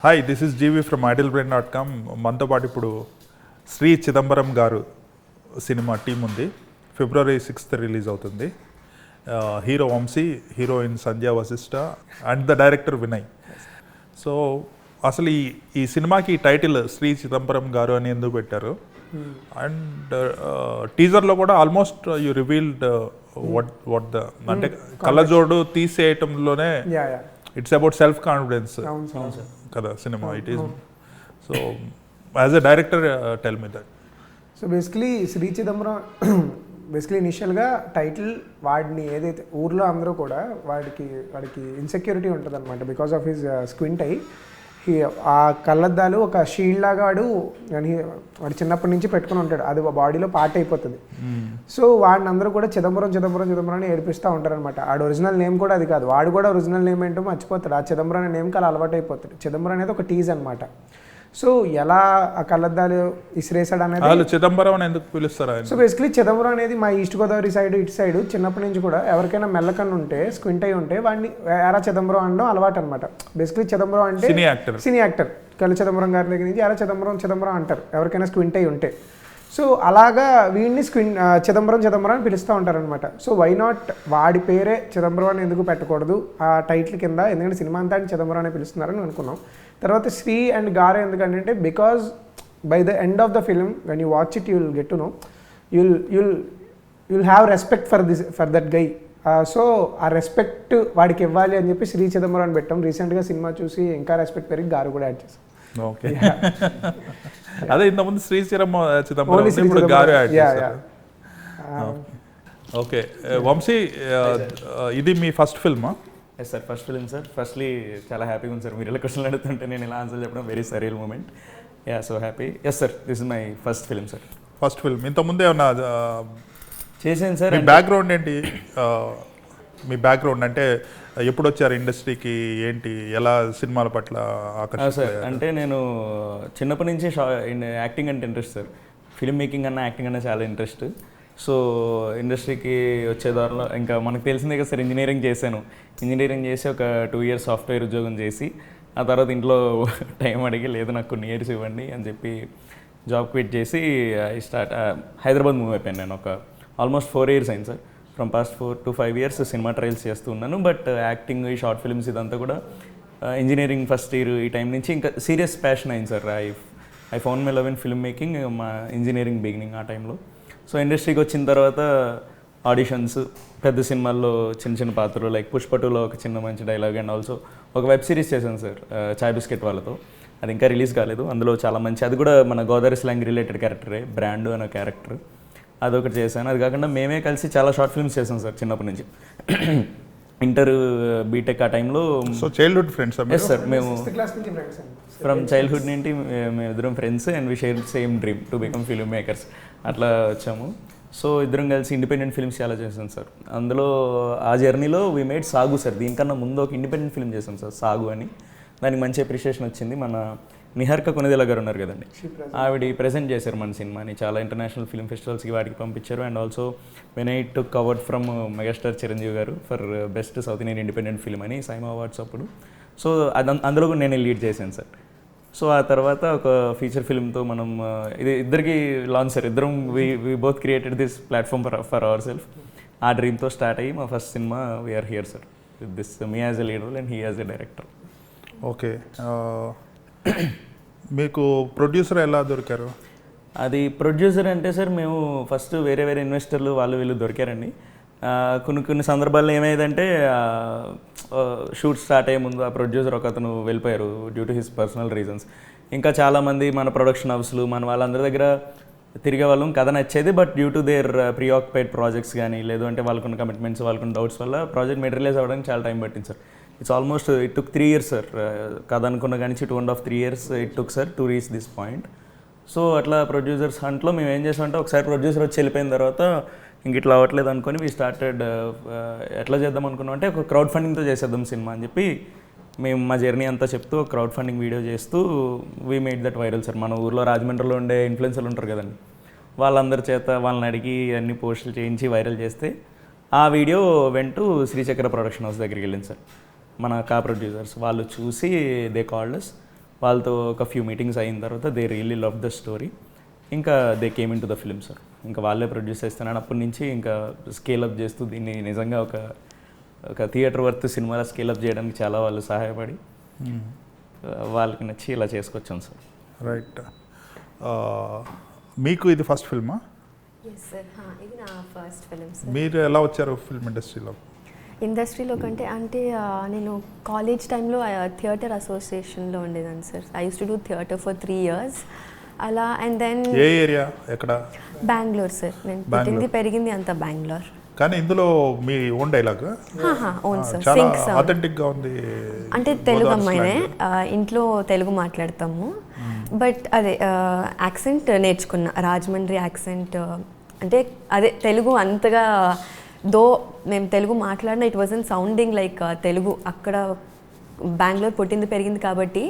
Hi, this is Jeevi from idlebrain.com. మనతో పాటు ఇప్పుడు శ్రీ చిదంబరం గారు సినిమా టీం ఉంది. February 6th రిలీజ్ అవుతుంది. Hero Vamsi, heroine Sandhya Vasishta and the director Vinay. So అసలు ఈ సినిమాకి టైటిల్ శ్రీ చిదంబరం గారు అని ఎందుకు పెట్టారు? అండ్ టీజర్లో కూడా almost you revealed what the అంటే కళ్ళజోడు తీసేయటంలోనే ఇట్స్ అబౌట్ సెల్ఫ్ కాన్ఫిడెన్స్ కదా cinema. It is so as a director tell me that. So basically Shri Chidambaram basically ఇనిషియల్గా టైటిల్ వాడిని ఏదైతే ఊర్లో అందరూ కూడా వాడికి ఇన్సెక్యూరిటీ ఉంటుంది అనమాట because of his squint eye. ఆ కళ్ళద్దాలు ఒక షీల్డ్ లాగా వాడు చిన్నప్పటి నుంచి పెట్టుకుని ఉంటాడు, అది బాడీలో పార్ట్ అయిపోతుంది. సో వాడిని అందరూ కూడా చిదంబరం చిదంబరం చిదంబరం అని ఏడిపిస్తూ ఉంటారనమాట. ఆడు ఒరిజినల్ నేమ్ కూడా అది కాదు, వాడు కూడా ఒరిజినల్ నేమ్ ఏంటో మర్చిపోతాడు. ఆ చిదంబరం అనే నేమ్కి అలా అలవాటు అయిపోతాడు. చిదంబరం అనేది ఒక టీజ్ అనమాట. సో ఎలా ఆ కళ్ళద్దాలు ఇసిరేసాడు అనేది చిదంబరం అని ఎందుకు పిలుస్తారు? సో బేసికలీ చిదంబరం అనేది మా ఈస్ట్ గోదావరి సైడ్ ఇటు సైడ్ చిన్నప్పటి నుంచి కూడా ఎవరికైనా మెల్లకన్ను ఉంటే స్క్వింట్ అయి ఉంటే వాడిని ఎరా చిదంబరం అనడం అలవాటు అనమాట. బేసికలీ చిదంబరం అంటే సినీ యాక్టర్ కళ్ళ చిదంబరం గారి దగ్గర నుంచి ఎరా చిదంబరం అంటారు ఎవరికైనా స్క్వింట్ అయి ఉంటే. సో అలాగా వీడిని చిదంబరం అని పిలుస్తూ ఉంటారనమాట. సో వై నాట్ వాడి పేరే చిదంబరం అని ఎందుకు పెట్టకూడదు ఆ టైటిల్ కింద? ఎందుకంటే సినిమా అంతా చిదంబరం అని పిలుస్తున్నారని అనుకున్నాం. తర్వాత శ్రీ అండ్ గారు ఎందుకంటే because by the end of the film when you watch it you'll get to know you'll have respect for that guy. So ఆ రెస్పెక్ట్ వాడికి ఇవ్వాలి అని చెప్పి శ్రీ చిదంబరం అని పెట్టాం. రీసెంట్గా సినిమా చూసి ఇంకా రెస్పెక్ట్ పెరిగి గారు కూడా యాడ్ చేసాం. ఓకే, అదే ఇంతకుముందు శ్రీ చిదంబరం గారు యాడ్ చేశారు. ఓకే వంశీ, ఇది మీ ఫస్ట్ ఫిల్మా? Yes sir, first film sir. Firstly చాలా హ్యాపీగా ఉంది సార్, మీరు ఇలా క్వశ్చన్లు అడుగుతుంటే నేను ఇలా ఆన్సర్ చెప్పడం very surreal moment. Yeah, so happy. Yes sir, this is my first film sir. First film. ఇంతకుముందే ఏమన్నా చేశాను సార్. మీ బ్యాక్గ్రౌండ్ ఏంటి? మీ బ్యాక్గ్రౌండ్ అంటే ఎప్పుడు వచ్చారు ఇండస్ట్రీకి, ఏంటి, ఎలా సినిమాల పట్ల ఆకర్షణ? సార్ అంటే నేను చిన్నప్పటి నుంచి యాక్టింగ్ అంటే ఇంట్రెస్ట్ సార్. ఫిల్మ్ మేకింగ్ అన్న యాక్టింగ్ అన్న చాలా ఇంట్రెస్ట్. సో ఇండస్ట్రీకి వచ్చే దారిలో ఇంకా మనకు తెలిసిందే కదా సార్, ఇంజనీరింగ్ చేశాను. ఇంజనీరింగ్ చేసి ఒక 2 years సాఫ్ట్వేర్ ఉద్యోగం చేసి ఆ తర్వాత ఇంట్లో టైం అడిగి లేదు నాకు కొన్ని ఇయర్స్ ఇవ్వండి అని చెప్పి జాబ్ క్విట్ చేసి హైదరాబాద్ మూవ్ అయిపోయాను. నేను ఒక ఆల్మోస్ట్ 4 years అయింది sir. From past 4 to 5 years cinema trials చేస్తూ ఉన్నాను. బట్ యాక్టింగ్, ఈ షార్ట్ ఫిల్మ్స్ ఇదంతా కూడా ఇంజనీరింగ్ ఫస్ట్ ఇయర్ ఈ టైం నుంచి ఇంకా సీరియస్ ప్యాషన్ అయింది sir. I found my love in film making మా ఇంజనీరింగ్ బిగినింగ్ ఆ టైంలో. సో ఇండస్ట్రీకి వచ్చిన తర్వాత ఆడిషన్స్, పెద్ద సినిమాల్లో చిన్న చిన్న పాత్రలు లైక్ పుష్ప2లో ఒక చిన్న మంచి డైలాగ్ అండ్ ఆల్సో ఒక వెబ్ సిరీస్ చేశాను సార్ చాయ్ బిస్కెట్ వాళ్ళతో. అది ఇంకా రిలీజ్ కాలేదు. అందులో చాలా మంచి, అది కూడా మన గోదావరి స్లాంగ్ రిలేటెడ్ క్యారెక్టరే, బ్రాండ్ అనే క్యారెక్టర్, అదొకటి చేశాను. అది కాకుండా మేమే కలిసి చాలా షార్ట్ ఫిల్మ్స్ చేసాం సార్ చిన్నప్పటి నుంచి. ఇంటర్ బీటెక్ ఆ టైంలో. So childhood friends? Yes sir, మేము ఫ్రమ్ చైల్డ్హుడ్ నుండి మేమిద్దరం friends and we share same dream to become film makers. అట్లా వచ్చాము. సో ఇద్దరం కలిసి ఇండిపెండెంట్ ఫిల్మ్స్ చాలా చేసాం సార్. అందులో ఆ జర్నీలో వీ మేడ్ సాగు సార్. దీనికన్నా ముందు ఒక ఇండిపెండెంట్ ఫిల్మ్ చేసాం సార్, సాగు అని. దానికి మంచి అప్రిషియేషన్ వచ్చింది. మన నిహారిక కొనిదెల గారు ఉన్నారు కదండి, ఆవిడ ప్రజెంట్ చేశారు మన సినిమాని. చాలా ఇంటర్నేషనల్ ఫిల్మ్ ఫెస్టివల్స్కి వాటికి పంపించారు. And also Vinay took award from megastar Chiranjeevi garu for best South Indian independent film అని సైమా అవార్డ్స్ అప్పుడు. సో అందులో కూడా నేను లీడ్ చేశాను సార్. సో ఆ తర్వాత ఒక ఫీచర్ ఫిల్మ్తో మనం ఇది ఇద్దరికి లాంచ్ సార్. ఇద్దరం we both created this platform for our self. ఆ డ్రీమ్తో స్టార్ట్ అయ్యి మా first cinema we are here sir with this, me as a lead role and he as a director. Okay, మీకు ప్రొడ్యూసర్ ఎలా దొరికారు? అది ప్రొడ్యూసర్ అంటే సార్ మేము ఫస్ట్ వేరే ఇన్వెస్టర్లు వీళ్ళు దొరికారండి. కొన్ని సందర్భాల్లో ఏమైందంటే షూట్ స్టార్ట్ అయ్యే ముందు ఆ ప్రొడ్యూసర్ ఒకతను వెళ్ళిపోయారు due to his personal reasons. ఇంకా చాలామంది మన ప్రొడక్షన్ హౌస్లు మన వాళ్ళందరి దగ్గర తిరిగే వాళ్ళం, కథ నచ్చేది. But due to their preoccupied projects కానీ లేదు అంటే వాళ్ళకున్న కమిట్మెంట్స్, వాళ్ళకున్న డౌట్స్ వల్ల ప్రాజెక్ట్ మెటీరియలైజ్ అవ్వడానికి చాలా టైం పట్టింది sir. It's almost it took 3 years sir. కథ అనుకున్న కానీ 2.5-3 years it took sir to reach this point. So అట్లా ప్రొడ్యూసర్స్ హంట్లో మేము ఏం చేసామంటే ఒకసారి ప్రొడ్యూసర్ వచ్చి వెళ్ళిపోయిన తర్వాత ఇంక ఇట్లా అవ్వట్లేదు అనుకొని వీ స్టార్టెడ్ ఎట్లా చేద్దాం అనుకున్నాం అంటే ఒక క్రౌడ్ ఫండింగ్తో చేసేద్దాం సినిమా అని చెప్పి మేము మా జర్నీ అంతా చెప్తూ ఒక క్రౌడ్ ఫండింగ్ వీడియో చేస్తూ we made that viral sir. మన ఊర్లో రాజమండ్రిలో ఉండే ఇన్ఫ్లుయెన్సర్లు ఉంటారు కదండి, వాళ్ళందరి చేత వాళ్ళని అడిగి అన్ని పోస్టులు చేయించి వైరల్ చేస్తే ఆ వీడియో వెంటూ శ్రీచక్ర ప్రొడక్షన్ హౌస్ దగ్గరికి వెళ్ళింది సార్. మన ప్రొడ్యూసర్స్ వాళ్ళు చూసి దే కాల్డ్ us. వాళ్ళతో ఒక ఫ్యూ మీటింగ్స్ అయిన తర్వాత they really love the story. ఇంకా they came in to the film sir. ఇంకా వాళ్ళే ప్రొడ్యూస్ చేస్తున్నాను. అప్పటి నుంచి ఇంకా స్కేలప్ చేస్తూ దీన్ని నిజంగా ఒక థియేటర్ వర్త్ సినిమాలో స్కేలప్ చేయడానికి చాలా వాళ్ళు సహాయపడి వాళ్ళకి నచ్చి ఇలా చేసుకొచ్చాను సార్. రైట్. మీకు ఇది ఫస్ట్ ఫిల్మా? ఎస్ సార్, ఇది నా ఫస్ట్ ఫిలిం సార్. మీరు ఎలా వచ్చారు ఫిల్మ్ ఇండస్ట్రీలో కంటే నేను కాలేజ్ టైంలో థియేటర్ అసోసియేషన్లో ఉండేదాన్ని sir. I use to do theatre for 3 years అలా. అండ్ దెన్ ఏ ఏరియా ఎక్కడ? బెంగళూరు సార్. నేను పుట్టింది పెరిగింది అంతా బెంగళూరు. కానీ ఇందులో మీ ఓన్ డైలాగ్ ఓన్ సార్. చాలా ఆథెంటిక్ గా ఉంది. అంటే తెలుగు అమ్మాయినే, ఇంట్లో తెలుగు మాట్లాడతాము. బట్ అదే యాక్సెంట్ నేర్చుకున్నా, రాజమండ్రి యాక్సెంట్. అంటే అదే తెలుగు అంతగా దో మేము తెలుగు మాట్లాడినా it wasn't sounding like Telugu. అక్కడ బెంగళూరు పుట్టింది పెరిగింది కాబట్టి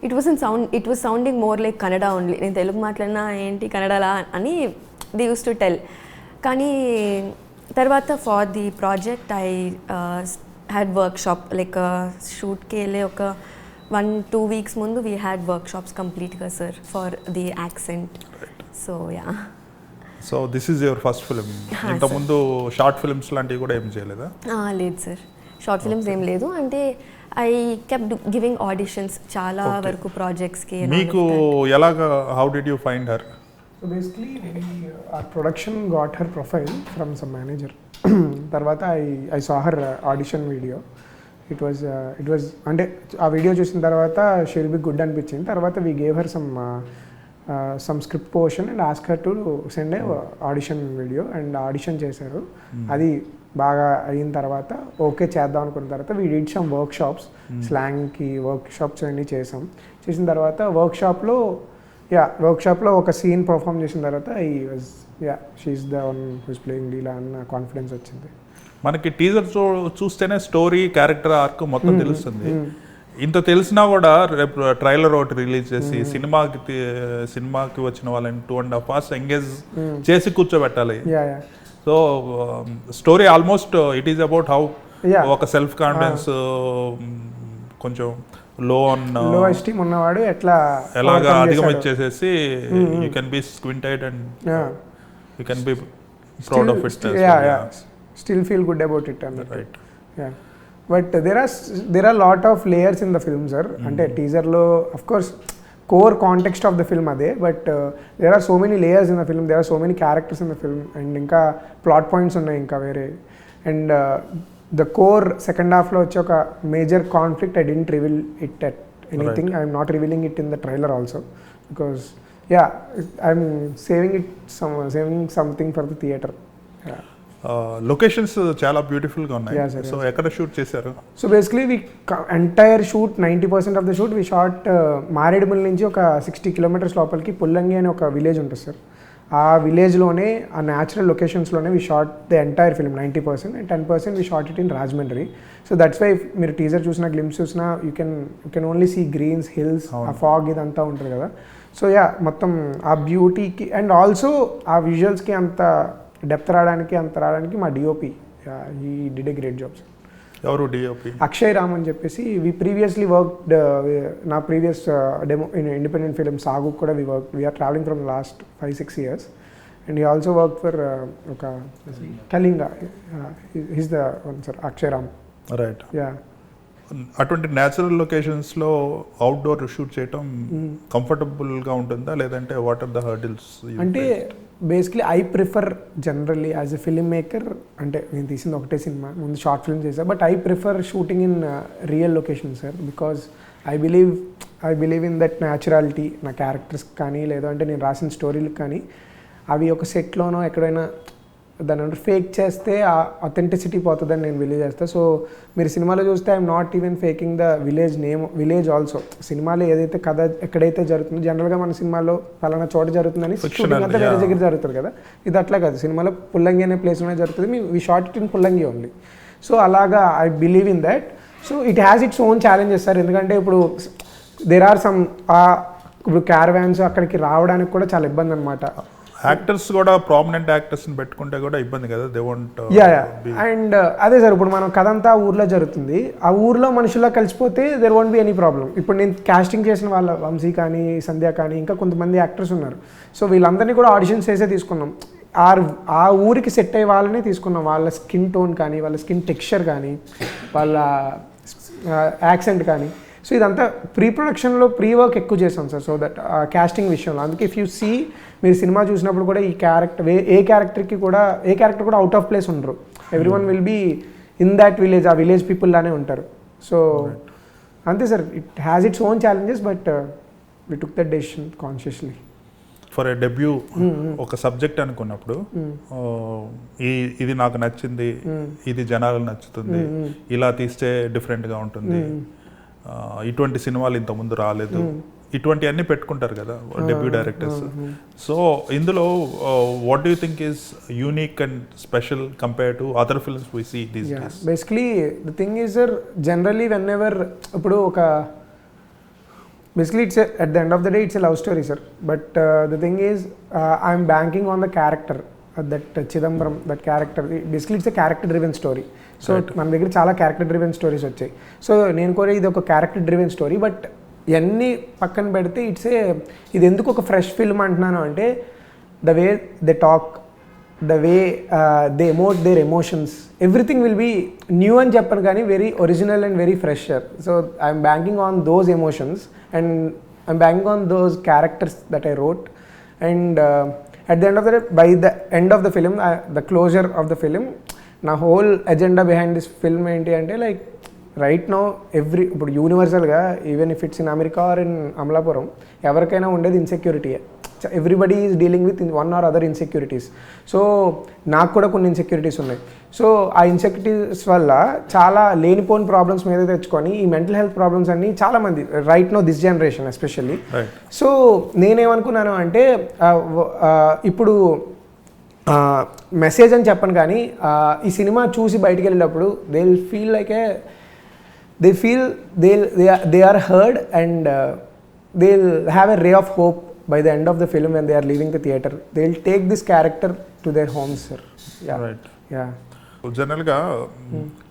it was sounding more like Kannada only. నేను తెలుగు మాట్లాడినా ఏంటి కన్నడలా అని దే యూస్ టు టెల్. కానీ తర్వాత for the project I had workshop, like షూట్కి వెళ్ళే ఒక 1-2 weeks ముందు వీ హ్యాడ్ వర్క్షాప్స్ కంప్లీట్గా sir for the accent. So ya. So this is your first film. ఇంతకుముందు షార్ట్ ఫిల్మ్స్ లాంటివి కూడా ఏం చేయలేదా? లేదు సార్, షార్ట్ ఫిల్మ్స్ ఏం లేదు. అంటే ఐ కెప్ట్ గివింగ్ ఆడిషన్స్ చాలా వరకు ప్రాజెక్ట్స్కి. మీకు ఎలాగా, how did you find her? So basically, our production got her profile from some manager. Tarvata I saw her audition video. It was అంటే ఆ వీడియో చూసిన తర్వాత she will be good అనిపించింది. తర్వాత we gave her some script portion and asked her to send a audition video and audition చేశారు. అది బాగా అయిన తర్వాత ఓకే చేద్దాం అనుకున్న తర్వాత we did some workshops, స్లాంగ్కి వర్క్షాప్స్ అన్నీ చేసిన తర్వాత వర్క్షాప్లో ఒక సీన్ పర్ఫామ్ చేసిన తర్వాత she's the one who's playing Leela అన్న కాన్ఫిడెన్స్ వచ్చింది. మనకి టీజర్ చూస్తేనే స్టోరీ, క్యారెక్టర్ ఆర్క్ మొత్తం తెలుస్తుంది. ఇంత తెలిసినా కూడా రేపు ట్రైలర్ ఒకటి రిలీజ్ చేసి సినిమాకి వచ్చిన వాళ్ళని 2.5 hours ఎంగేజ్ చేసి కూర్చోబెట్టాలి. So story almost it is about how ఒక సెల్ఫ్ కాన్ఫిడెన్స్ కొంచెం లో ఎస్టీమ్ ఉన్నవాడు ఎలాగా అధిగమించేసేసి you can be squinted and you can be proud of it. Still feel good about it అన్నట్టు. Right. But there are lot of layers in the film sir. అంటే టీజర్లో of course core context of the film అదే, but there are so many layers in the film, there are so many characters in the film, and ఇంకా plot points ఉన్నాయి ఇంకా వేరే. And the core second half లో వచ్చే ఒక major conflict I didn't reveal it at anything. I am not revealing it in the trailer also because I am saving something for the theater. Locations చాలా beautiful గా ఉన్నాయి. So ఎక్కడ shoot చేశారు? So basically we entire shoot 90% of the shoot we shot Maredumilli నుంచి ఒక 60 kilometers లోపలికి పుల్లంగి అనే ఒక విలేజ్ ఉంటుంది సార్. ఆ విలేజ్లోనే ఆ న్యాచురల్ లొకేషన్స్లోనే we shot the entire film 90%, and 10% we shot it in Rajahmundry. So that's why మీరు టీజర్ చూసినా గ్లిమ్స్ చూసినా you can only see greens, hills, ఆ ఫాగ్ ఇదంతా ఉంటుంది కదా. సో మొత్తం ఆ బ్యూటీకి అండ్ ఆల్సో ఆ విజువల్స్కి అంత డెప్త్ రావడానికి మా DOP he did a great job sir. ఎవరు డిఓపి? అక్షయ్ రామ్ అని చెప్పేసి. వి ప్రీవియస్లీ వర్క్డ్ నా previous demo independent film Sagu కూడా we're travelling from last 5-6 years, and he also work for ఒక Kalinga. He's the one sir, Akshay Ram. Right. అటువంటి natural లొకేషన్స్లో outdoor shoot చేయటం కంఫర్టబుల్గా ఉంటుందా, లేదంటే వాట్ ఆర్ ద హర్డిల్స్? అంటే basically I prefer generally as a film maker, అంటే నేను తీసింది ఒకటే సినిమా, ముందు షార్ట్ ఫిల్మ్ చేశాను, but I prefer shooting in real location sir. Because I believe in that naturality. నా క్యారెక్టర్స్ కానీ లేదంటే నేను రాసిన స్టోరీలకు కానీ అవి ఒక సెట్లోనో ఎక్కడైనా దాని ఫేక్ చేస్తే ఆ అథెంటిసిటీ పోతుందని నేను బిలీవ్ చేస్తాను. సో మీరు సినిమాలో చూస్తే I'm not even faking the village also. సినిమాలో ఏదైతే కథ ఎక్కడైతే జరుగుతుందో, జనరల్గా మన సినిమాలో పలానా చోట జరుగుతుందని షూటింగ్ అంతా వేరే దగ్గర జరుగుతుంది కదా. ఇది అట్లా కాదు, సినిమాలో పుల్లంగి అనే ప్లేస్లోనే జరుగుతుంది. We shot it in Pullangi only. So అలాగా I believe in that. So it has its own challenges sir. ఎందుకంటే ఇప్పుడు దేర్ ఆర్ సమ్ ఇప్పుడు క్యారవాన్స్ అక్కడికి రావడానికి కూడా చాలా ఇబ్బంది అనమాట. యాక్టర్స్ కూడా ప్రామినెంట్ యాక్టర్స్ని పెట్టుకుంటే కూడా ఇబ్బంది కదా, దే వాంట్. అండ్ అదే సార్, ఇప్పుడు మనం కథ అంతా ఊర్లో జరుగుతుంది, ఆ ఊర్లో మనుషుల్లో కలిసిపోతే there won't be any problem. ఇప్పుడు నేను కాస్టింగ్ చేసిన వాళ్ళ వంశీ కానీ సంధ్య కానీ ఇంకా కొంతమంది యాక్టర్స్ ఉన్నారు. సో వీళ్ళందరినీ కూడా ఆడిషన్స్ చేసే తీసుకున్నాం. ఆ ఊరికి సెట్ అయ్యే వాళ్ళనే తీసుకున్నాం. వాళ్ళ స్కిన్ టోన్ కానీ, వాళ్ళ స్కిన్ టెక్స్చర్ కానీ, వాళ్ళ యాక్సెంట్ కానీ. సో ఇదంతా ప్రీ ప్రొడక్షన్లో ప్రీ వర్క్ ఎక్కువ చేసాం సార్. సో దట్ కాస్టింగ్ విషయంలో అందుకే ఇఫ్ యూ సీ, మీరు సినిమా చూసినప్పుడు కూడా ఈ క్యారెక్టర్ ఏ క్యారెక్టర్ కూడా అవుట్ ఆఫ్ ప్లేస్ ఉండరు. Every one will be in that village, ఆ విలేజ్ పీపుల్ లానే ఉంటారు. సో అంతే sir, it has its own challenges, but we took that decision consciously. For a debut ఒక సబ్జెక్ట్ అనుకున్నప్పుడు ఇది నాకు నచ్చింది, ఇది జనాలకు నచ్చుతుంది, ఇలా తీస్తే డిఫరెంట్గా ఉంటుంది, ఇటువంటి సినిమాలు ఇంతకుముందు రాలేదు, ఇటువంటి అన్ని పెట్టుకుంటారు కదా డెబ్యూ డైరెక్టర్స్. సో ఇందులో what do you think is unique and special compare to other films we see these days? Basically the thing is sir, generally when ever ఇప్పుడు ఒక basically at the end of the day it's a love story sir, but the thing is I'm banking on the character that Chidambaram, that character. Basically it's a character driven story. So మన దగ్గర చాలా character driven stories వచ్చాయి. So నేను కూడా ఇది ఒక character driven story, but ఇవన్నీ పక్కన పెడితే ఇది ఎందుకు ఒక ఫ్రెష్ ఫిల్మ్ అంటున్నాను అంటే, the way they talk, the way they emote their emotions, everything will be new అని చెప్పను కానీ very original and very fresher. So I'm banking on those emotions and I'm banking on those characters that I wrote, and at the end of the day, by the end of the film, the closure of the film, నా whole agenda behind this film ఏంటి అంటే, like right now ఇప్పుడు యూనివర్సల్గా even if it's in America or in Amalapuram, ఎవరికైనా ఉండేది ఇన్సెక్యూరిటీయే. Everybody is dealing with one or other insecurities. So నాకు కూడా కొన్ని ఇన్సెక్యూరిటీస్ ఉన్నాయి. సో ఆ ఇన్సెక్యూరిటీస్ వల్ల చాలా లేనిపోని ప్రాబ్లమ్స్ మీద తెచ్చుకొని ఈ మెంటల్ హెల్త్ ప్రాబ్లమ్స్ అన్ని చాలామంది right now this generation especially. So నేనేమనుకున్నాను అంటే, ఇప్పుడు మెసేజ్ అని చెప్పను కానీ ఈ సినిమా చూసి బయటికి వెళ్ళేటప్పుడు they will feel like they are heard and they will have a ray of hope by the end of the film when they are leaving the theater. They will take this character to their homes sir. Yeah, right. Yeah, general గా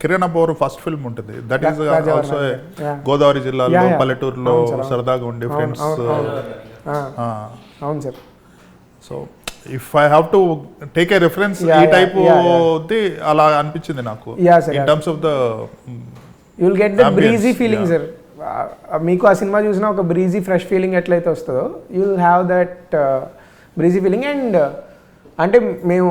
Kiran అబ్బోరు first film ఉంటుంది, that is also Godavari జిల్లాలో పల్లెటూరులో సరదాగా ఉండే friends. అవును sir. So if I have to take a reference, ఈ type అలా అనిపించింది నాకు. In terms of the you will get the breezy feeling sir. మీకు ఆ సినిమా చూసిన ఒక బ్రీజీ ఫ్రెష్ ఫీలింగ్ ఎట్లయితే వస్తుందో, you will have that breezy feeling. And అంటే మేము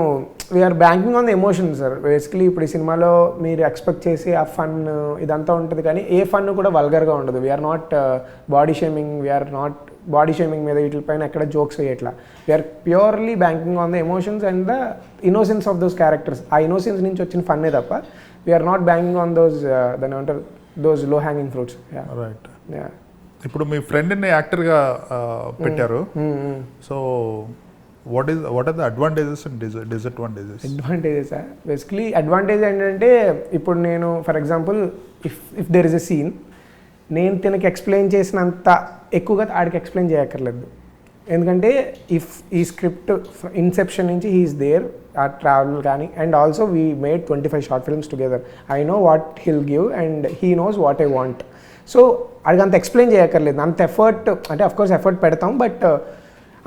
we are banking on the emotion sir. Basically ఇప్పుడు ఈ సినిమాలో మీరు ఎక్స్పెక్ట్ చేసి ఆ ఫన్ ఇదంతా ఉంటుంది, కానీ ఏ ఫన్ కూడా వల్గర్గా ఉండదు. వీఆర్ నాట్ బాడీ షేమింగ్ మీద వీటిపైన ఎక్కడ జోక్స్ వేయట్లా. We're purely banking on the emotions and the innocence of those characters. ఆ ఇన్నోసెన్స్ నుంచి వచ్చిన ఫన్నే తప్ప we're not banking on those దాని ఏమంటారు, those low hanging fruits. Yeah, right. Yeah. ఇప్పుడు మీ ఫ్రెండ్ ని యాక్టర్ గా పెట్టారు. So what are the advantages and disadvantages? Advantages basically advantage ఏంటంటే, ఇప్పుడు నేను for example if there is a scene, నేను తనకి ఎక్స్ప్లెయిన్ చేసినంత ఎక్కువగా ఆడికి ఎక్స్ప్లెయిన్ చేయక్కర్లేదు. ఎందుకంటే ఇఫ్ ఈ స్క్రిప్ట్ ఇన్సెప్షన్ నుంచి హీఈస్ దేర్, ఆ ట్రావెల్ కానీ, and also we made 25 short films together. I know what hill give and he knows what I want. So అడిగి అంత ఎక్స్ప్లెయిన్ చేయక్కర్లేదు. అంత ఎఫర్ట్ అంటే అఫ్కోర్స్ ఎఫర్ట్ పెడతాం, బట్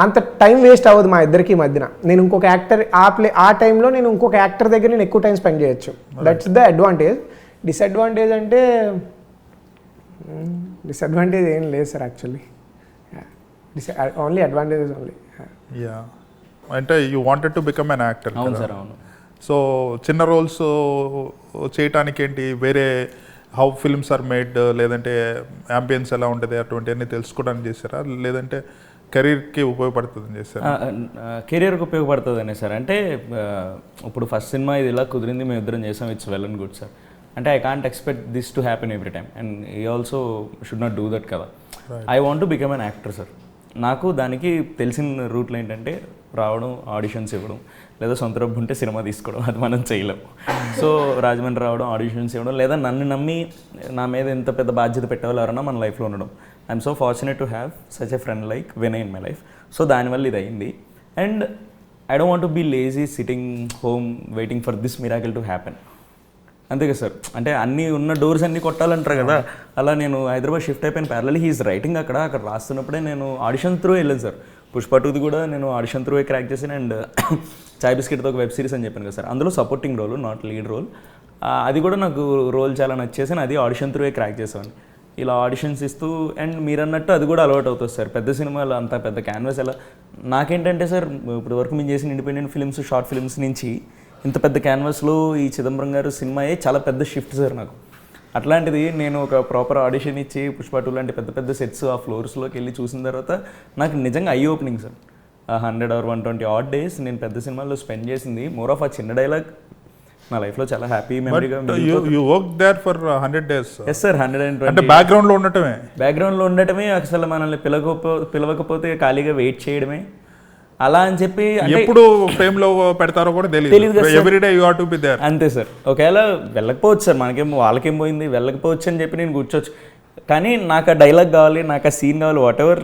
అంత టైం వేస్ట్ అవ్వదు మా ఇద్దరికి మధ్యన. నేను ఇంకొక యాక్టర్ ఆ టైంలో నేను ఇంకొక యాక్టర్ దగ్గర నేను ఎక్కువ టైం స్పెండ్ చేయొచ్చు. That's the advantage. డిసడ్వాంటేజ్ అంటే డిసడ్వాంటేజ్ ఏం లేదు sir actually. Only advantages only. Ya, అంటే you wanted to become an actor. అవును సార్, అవును. సో చిన్న రోల్స్ చేయటానికి ఏంటి, వేరే హౌ ఫిల్మ్స్ ఆర్ మేడ్, లేదంటే యాంబియన్స్ ఎలా ఉంటుంది అటువంటివన్నీ తెలుసుకోవడానికి చేశారా, లేదంటే కెరీర్కి ఉపయోగపడుతుందని చేశారా? కెరీర్కి ఉపయోగపడుతుందనే సార్. అంటే ఇప్పుడు ఫస్ట్ సినిమా ఇది ఇలా కుదిరింది, మేము ఇద్దరం చేసాం, it's well and good sir. అంటే I can't expect this to happen every time, and ఈ also should not do that కదా. I want to become an actor sir. నాకు దానికి తెలిసిన రూట్లు ఏంటంటే రావడం, ఆడిషన్స్ ఇవ్వడం, లేదా సొంత డబ్బు ఉంటే సినిమా తీసుకోవడం. అది మనం చేయలేము. సో రాజమండ్రి రావడం, ఆడిషన్స్ ఇవ్వడం, లేదా నన్ను నమ్మి నా మీద ఎంత పెద్ద బాధ్యత పెట్టేవాళ్ళు ఎవరన్నా మన లైఫ్లో ఉండడం. I'm so fortunate to have such a friend like Vinay in my life. So దానివల్ల ఇది అయింది. And I don't want to be lazy sitting home waiting for this miracle to happen. అంతే కదా సార్, అంటే అన్నీ ఉన్న డోర్స్ అన్నీ కొట్టాలంటారు కదా, అలా నేను హైదరాబాద్ షిఫ్ట్ అయిపోయిన ప్యారలల్ హీఈస్ రైటింగ్ అక్కడ రాస్తున్నప్పుడే నేను ఆడిషన్ త్రూ వెళ్ళాను సార్. పుష్ప 2ది కూడా నేను ఆడిషన్ త్రూ క్రాక్ చేశాను. అండ్ చాయ్ బిస్కెట్తో ఒక వెబ్ సిరీస్ అని చెప్పాను కదా సార్, అందులో supporting role, not lead role. అది కూడా నాకు రోల్ చాలా నచ్చేసి అది ఆడిషన్ త్రూ క్రాక్ చేసాను. ఇలా ఆడిషన్స్ ఇస్తూ, అండ్ మీరు అన్నట్టు అది కూడా అలవాటు అవుతుంది సార్. పెద్ద సినిమాలు అంత పెద్ద క్యాన్వాస్ ఎలా, నాకేంటంటే సార్ ఇప్పుడు వరకు మేము చేసిన ఇండిపెండెంట్ ఫిల్మ్స్, షార్ట్ ఫిల్మ్స్ నుంచి ఇంత పెద్ద క్యాన్వాస్లో ఈ చిదంబరం గారు సినిమాయే చాలా పెద్ద షిఫ్ట్ సార్ నాకు. అట్లాంటిది నేను ఒక ప్రాపర్ ఆడిషన్ ఇచ్చి పుష్ప 2 లాంటి పెద్ద పెద్ద సెట్స్ ఆ ఫ్లోర్స్లోకి వెళ్ళి చూసిన తర్వాత నాకు నిజంగా eye opening sir. 100 or 120 odd days నేను పెద్ద సినిమాల్లో స్పెండ్ చేసింది మోర్ ఆఫ్ ఆ చిన్న డైలాగ్ నా లైఫ్లో చాలా హ్యాపీ మెమరీగా. You work there for 100 days. Yes sir, 120. అంటే బ్యాక్గ్రౌండ్లో ఉండటమే అసలు మనల్ని పిలవకపోతే ఖాళీగా వెయిట్ చేయడమే. అలా అని చెప్పి ఎప్పుడు ఫ్రేమ్ లో పెడతారో కూడా తెలియదు. Everyday you have to be there. అంతే సార్. ఒకవేళ వెళ్ళకపోవచ్చు సార్, వాళ్ళకేం పోయింది, వెళ్ళకపోవచ్చు అని చెప్పి నేను కూర్చోవచ్చు. కానీ నాకు ఆ డైలాగ్ కావాలి, నాకు ఆ సీన్ కావాలి, వాట్ ఎవర్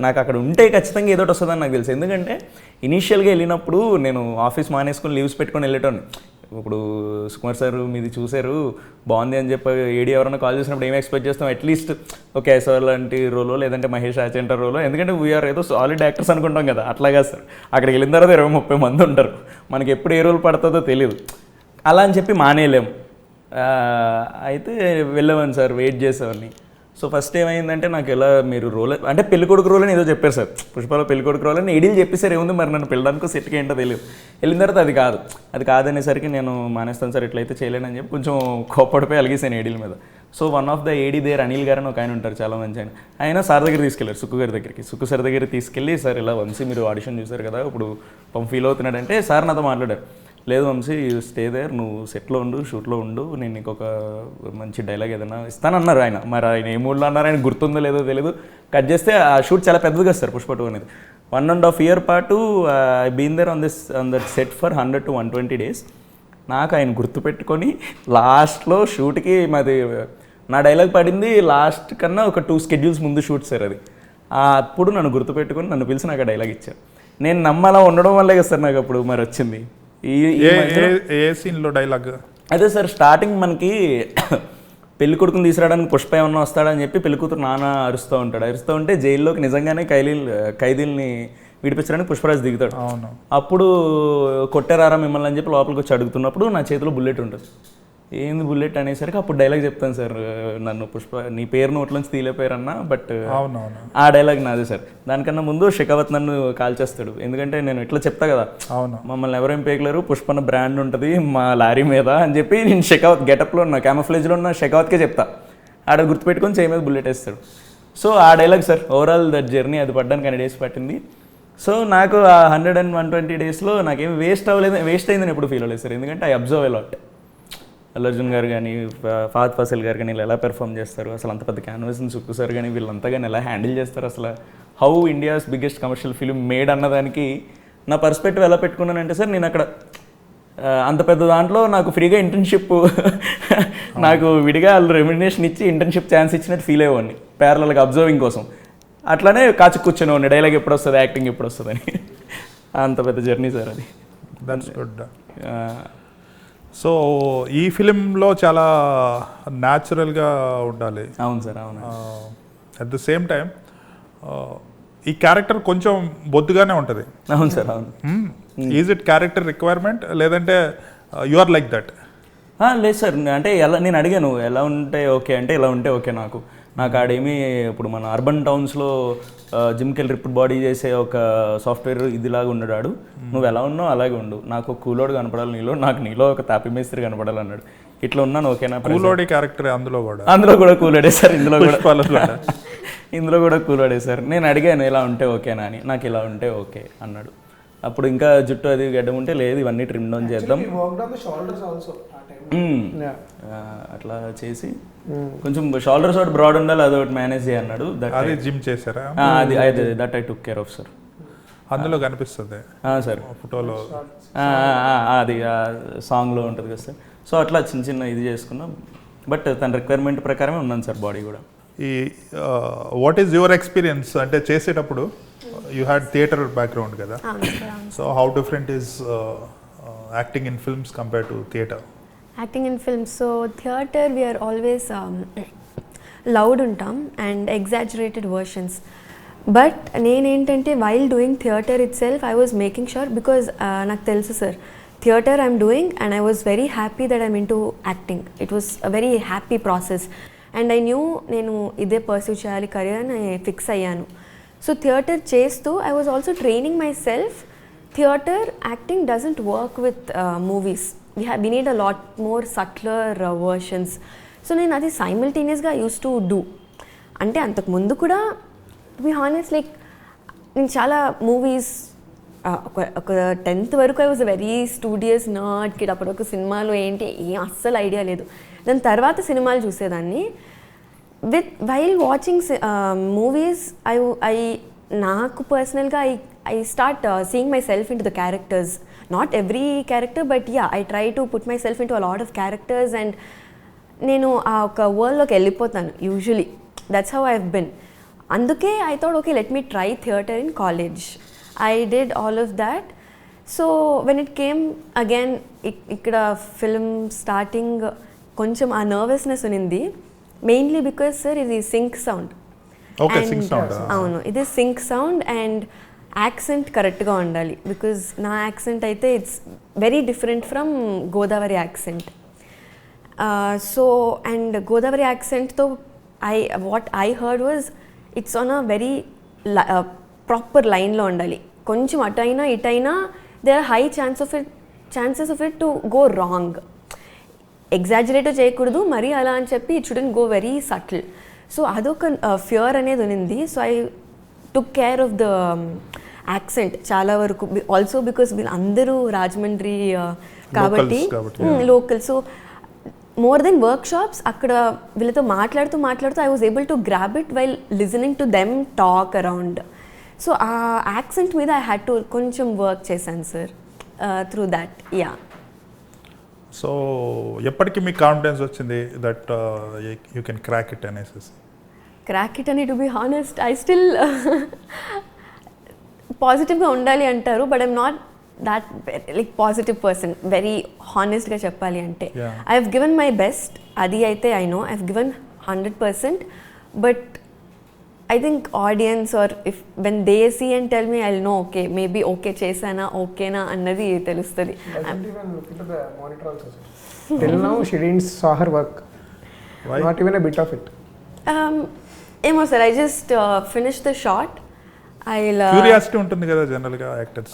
నాకు అక్కడ ఉంటే ఖచ్చితంగా ఏదో ఒకటి వస్తుందని నాకు తెలుసు. ఎందుకంటే ఇనీషియల్గా వెళ్ళినప్పుడు నేను ఆఫీస్ మానేసుకొని లీవ్స్ పెట్టుకొని వెళ్ళేటోని. ఇప్పుడు సుకుమార్ సార్ మీది చూశారు బాగుంది అని చెప్పి ఏడీ ఎవరైనా కాల్ చేసినప్పుడు ఏం ఎక్స్పెక్ట్ చేస్తాం, అట్లీస్ట్ ఓకే సార్ లాంటి రోలో లేదంటే మహేష్ రాజేంటర్ రోలో, ఎందుకంటే వీఆర్ ఏదో సాలిడ్ యాక్టర్స్ అనుకుంటాం కదా. అట్లాగా సార్ అక్కడికి వెళ్ళిన తర్వాత 20-30 మంది ఉంటారు, మనకి ఎప్పుడు ఏ రోల్ పడుతుందో తెలియదు. అలా అని చెప్పి మానేయలేము. అయితే వెళ్ళామని సార్, వెయిట్ చేసేవాడిని. సో ఫస్ట్ ఏమైందంటే నాకు ఎలా మీరు రోల్ అంటే పెళ్ళికొడుకు రోల్ అని ఏదో చెప్పారు సార్, పుష్పలో పెళ్ళికొడుకు రోల్ అని ఏడీలు చెప్పేసారు. ఏముంది మరి నన్ను పెళ్ళడానికి సెట్కి ఏంటో తెలియదు. వెళ్ళిన తర్వాత అది కాదనేసరికి నేను మానేస్తాను సార్, ఇట్లయితే చేయలేనని చెప్పి కొంచెం కోప్పడిపోయి అలిగేసాను ఏడీల మీద. So one of the AD there Anil garu అని ఒక ఆయన ఉంటారు, చాలా మంచి ఆయన సార్ దగ్గర తీసుకెళ్ళారు, సుక్కు గారి దగ్గరికి. సుక్కు సార్ దగ్గర తీసుకెళ్ళి సార్ ఇలా వంశీ మీరు ఆడిషన్ చూశారు కదా, ఇప్పుడు ఫీల్ అవుతున్నాడంటే సార్ నాతో మాట్లాడారు. లేదు వంశీ స్టే దేర్, నువ్వు సెట్లో ఉండు, షూట్లో ఉండు, నేను నీకు ఒక మంచి డైలాగ్ ఏదైనా ఇస్తానన్నారు ఆయన. మరి ఆయన ఏ మూడ్లో అన్నారు, ఆయన గుర్తుందో లేదో తెలియదు. కట్ చేస్తే ఆ షూట్ చాలా పెద్దది కదా సార్ పుష్ప 2 అనేది. 1.5 year పాటు I been there on that set for 100 to 120 days. నాకు ఆయన గుర్తుపెట్టుకొని లాస్ట్లో షూట్కి మాది నా డైలాగ్ పడింది లాస్ట్ కన్నా ఒక 2 schedules ముందు షూట్ సార్ అది. అప్పుడు నన్ను గుర్తుపెట్టుకొని నన్ను పిలిచి నాకు ఆ డైలాగ్ ఇచ్చారు. నేను నమ్మలా ఉండడం వల్లే కదా సార్ నాకు అప్పుడు మరి వచ్చింది. ఏ సీన్లో డైలాగ్? అదే సార్, స్టార్టింగ్ మనకి పెళ్లి కొడుకుని తీసుకురావడానికి పుష్ప ఏమన్నా వస్తాడని చెప్పి పెళ్లి కూతురు నాన్న అరుస్తూ ఉంటే జైల్లోకి నిజంగానే ఖైదీల్ని విడిపించడానికి పుష్పరాజ్ దిగుతాడు. అప్పుడు కొట్టారా మిమ్మల్ని అని చెప్పి లోపలికి వచ్చి అడుగుతున్నప్పుడు నా చేతిలో బుల్లెట్ ఉంటుంది. ఏంది బుల్లెట్ అనేసరికి అప్పుడు డైలాగ్ చెప్తాను సార్, నన్ను పుష్ప నీ పేరు నోట్లోంచి తీలేపోయారన్నా, బట్ ఆ డైలాగ్ నాదే సార్. దానికన్నా ముందు షెకావత్ నన్ను కాల్ చేస్తాడు, ఎందుకంటే నేను ఇట్లా చెప్తా కదా మమ్మల్ని ఎవరేం పేయలేరు, పుష్పన్న బ్రాండ్ ఉంటుంది మా లారీ మీద అని చెప్పి నేను షెకావత్ గెటప్లో ఉన్న క్యామఫ్లేజ్లో ఉన్న షెకావత్కే చెప్తా. ఆడ గుర్తుపెట్టుకొని చేయి మీద బుల్లెట్ వేస్తాడు. సో ఆ dialogue sir overall that journey అది పడ్డానికి 100 days పట్టింది. సో నాకు ఆ 100 and 120 daysలో నాకేం వేస్ట్ అయిందని ఎప్పుడు ఫీల్ అవ్వలేదు సార్, ఎందుకంటే I observe a lot. Allu Arjun గారు కానీ, ఫహద్ ఫాసిల్ గారు కానీ వీళ్ళు ఎలా పెర్ఫామ్ చేస్తారు, అసలు అంత పెద్ద క్యాన్వాస్ని సుక్కు సార్ కానీ వీళ్ళంతా కానీ ఎలా హ్యాండిల్ చేస్తారు, అసలు how India's biggest commercial film made అన్నదానికి నా పర్స్పెక్టివ్ ఎలా పెట్టుకున్నానంటే సార్, నేను అక్కడ అంత పెద్ద దాంట్లో నాకు ఫ్రీగా ఇంటర్న్షిప్ నాకు విడిగా వాళ్ళు రెమ్యునరేషన్ ఇచ్చి ఇంటర్న్షిప్ ఛాన్స్ ఇచ్చినట్టు ఫీల్ అయ్యేవాడిని ప్యారలల్గా అబ్జర్వింగ్ కోసం. అట్లానే కాచి కూర్చునేవాడిని డైలాగ్ ఎప్పుడు వస్తుంది, యాక్టింగ్ ఎప్పుడు వస్తుంది అని. అంత పెద్ద జర్నీ సార్ అది. That's good. సో ఈ ఫిలింలో చాలా న్యాచురల్గా ఉండాలి. అవును సార్, అవును. అట్ ద సేమ్ టైం ఈ క్యారెక్టర్ కొంచెం బొద్దుగానే ఉంటుంది. అవును సార్, అవును. ఈజ్ ఇట్ క్యారెక్టర్ రిక్వైర్మెంట్ లేదంటే యు ఆర్ లైక్ దట్? లేదు సార్, అంటే ఎలా నేను అడిగాను ఎలా ఉంటే ఓకే అంటే ఇలా ఉంటే ఓకే. నాకు ఆడేమి ఇప్పుడు మన అర్బన్ టౌన్స్లో జిమ్కి వెళ్ళి రిప్పుడు బాడీ చేసే ఒక సాఫ్ట్వేర్ ఇదిలాగా ఉండడాడు, నువ్వు ఎలా ఉన్నావు అలాగే ఉండు, నాకు కూలోడు కనపడాలి నీలో, నాకు నీలో ఒక తాపి మేస్త్రి కనపడాలి అన్నాడు. ఇట్లా ఉన్నాను ఓకేనా. కూలోడి క్యారెక్టర్ అందులో కూడా కూలోడే సార్, ఇందులో కూడా కూలోడే సార్. నేను అడిగాను ఎలా ఉంటే ఓకేనా అని, నాకు ఇలా ఉంటే ఓకే అన్నాడు. అప్పుడు ఇంకా జుట్టు అది గడ్డం ఉంటే లేదు ఇవన్నీ ట్రిమ్ డౌన్ చేద్దాం అట్లా చేసి కొంచెం షోల్డర్స్ ఒకటి బ్రాడ్ ఉండాలి, అదొకటి మేనేజ్ చేయ అన్నాడు. జిమ్ చేశారా? That I took care of sir. అందులో కనిపిస్తుంది సార్ ఫోటోలో, అది సాంగ్లో ఉంటుంది కదా సార్. సో అట్లా చిన్న ఇది చేసుకున్నాం, బట్ తన రిక్వైర్మెంట్ ప్రకారమే ఉన్నాను సార్ బాడీ కూడా. ఈ వాట్ ఈజ్ యువర్ ఎక్స్పీరియన్స్ అంటే చేసేటప్పుడు యూ హ్యాడ్ థియేటర్ బ్యాక్గ్రౌండ్ కదా, అవును సార్, అవును. So how different is acting in films compare to theatre? Acting in films, so theatre we're always loud ఉంటాం అండ్ ఎగ్జాజరేటెడ్ వర్షన్స్. బట్ నేనేంటంటే while doing theatre itself I was making sure, because నాకు తెలుసు sir theatre I'm doing and I was very happy that I'm into acting. It was a very happy process and I knew నేను ఇదే pursue చేయాలి career అని fix అయ్యాను. So theatre చేస్తూ I was also training my self. Theatre acting doesn't work with movies, we need a lot more subtler versions. So నేను అది సైమల్టేనియస్గా use to do. అంటే అంతకుముందు కూడా టు బి హానెస్ట్ లైక్ నేను చాలా మూవీస్ ఒక 10th వరకు I was very studious nerd kid. అప్పుడు ఒక సినిమాలో ఏంటి ఏం అస్సలు ఐడియా లేదు. దాని తర్వాత సినిమాలు చూసేదాన్ని. వైల్ వాచింగ్ మూవీస్ ఐ నాకు పర్సనల్గా I start seeing my self in to the characters. Not every character, but yeah, I try to put myself into a lot of characters and నేను ఆ ఒక వరల్డ్లోకి వెళ్ళిపోతాను usually. That's how I have been. అందుకే I thought okay let me try theatre in college. I did all of that. So when it came again ఇక్కడ film starting కొంచెం ఆ nervousness ఉన్నింది, మెయిన్లీ బికాజ్ సార్ ఇది sync sound. అవును, ఇది sync sound and accent కరెక్ట్గా ఉండాలి. Because నా యాక్సెంట్ అయితే it's very different from Godavari accent. So and Godavari యాక్సెంట్తో what I heard was it's on a very proper లైన్లో ఉండాలి. కొంచెం అటైనా ఇటైనా they are high chances of it to go wrong. Exaggerate చేయకూడదు మరీ అలా అని చెప్పి it shouldn't go very subtle. So అదొక ఫియర్ అనేది ఉన్నింది. So I took care of the accent చాలా వరకు. ఆల్సో బికాస్ వీళ్ళందరూ రాజమండ్రి కాబట్టి local. So more than workshops అక్కడ వీళ్ళతో మాట్లాడుతూ I was able to grab it while listening to them talk around. So ఆ యాక్సెంట్ మీద ఐ హ్యాడ్ టు కొంచెం వర్క్ చేశాను sir through that. Yeah. So ఎప్పటికీ మీకు కాన్ఫిడెన్స్ వచ్చింది that you can crack it అనేసి? క్రాక్ ఇట్ అని to be honest I still పాజిటివ్గా ఉండాలి అంటారు, but I'm not that like positive person. Very హానెస్ట్గా చెప్పాలి అంటే I have given my best. అది అయితే I know I have given 100%. But I think audience are if when they see and tell me I will know okay maybe okay చేశానా ఓకేనా అన్నది తెలుస్తుంది. Till now she didn't saw her work. Why? Not even a bit of it. ఏమో sir, I just finish the short. Curiosity ఉంటుంది కదా జనరల్గా actors.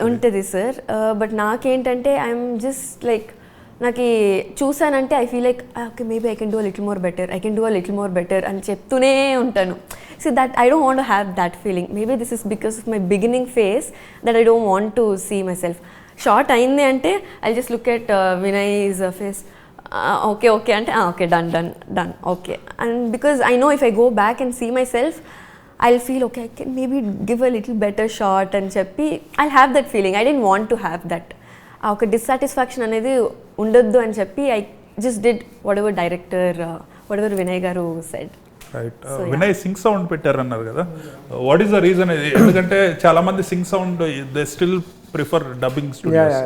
ఉంటుంది sir. But నాకేంటంటే ఐఎమ్ జస్ట్ లైక్ నాకు చూసానంటే I feel like okay maybe I can do a little more better అని చెప్తూనే ఉంటాను. So that I don't want to have that feeling. Maybe this is because of my beginning phase that I don't want to see myself. Short అయింది అంటే I just look at Vinay's face. Okay అంటే okay done okay. And because I know if I go back and see myself I'll feel okay I can maybe give a little better shot and చెప్పి I'll have that feeling. I didn't want to have that. ఒక dissatisfaction అనేది ఉండొద్దు అని చెప్పి I just did whatever director whatever Vinay Garu said. Right. Vinay sync sound పెట్టారన్నారు కదా, what is the reason? ఎందుకంటే చాలా మంది sync sound they still prefer dubbing studios.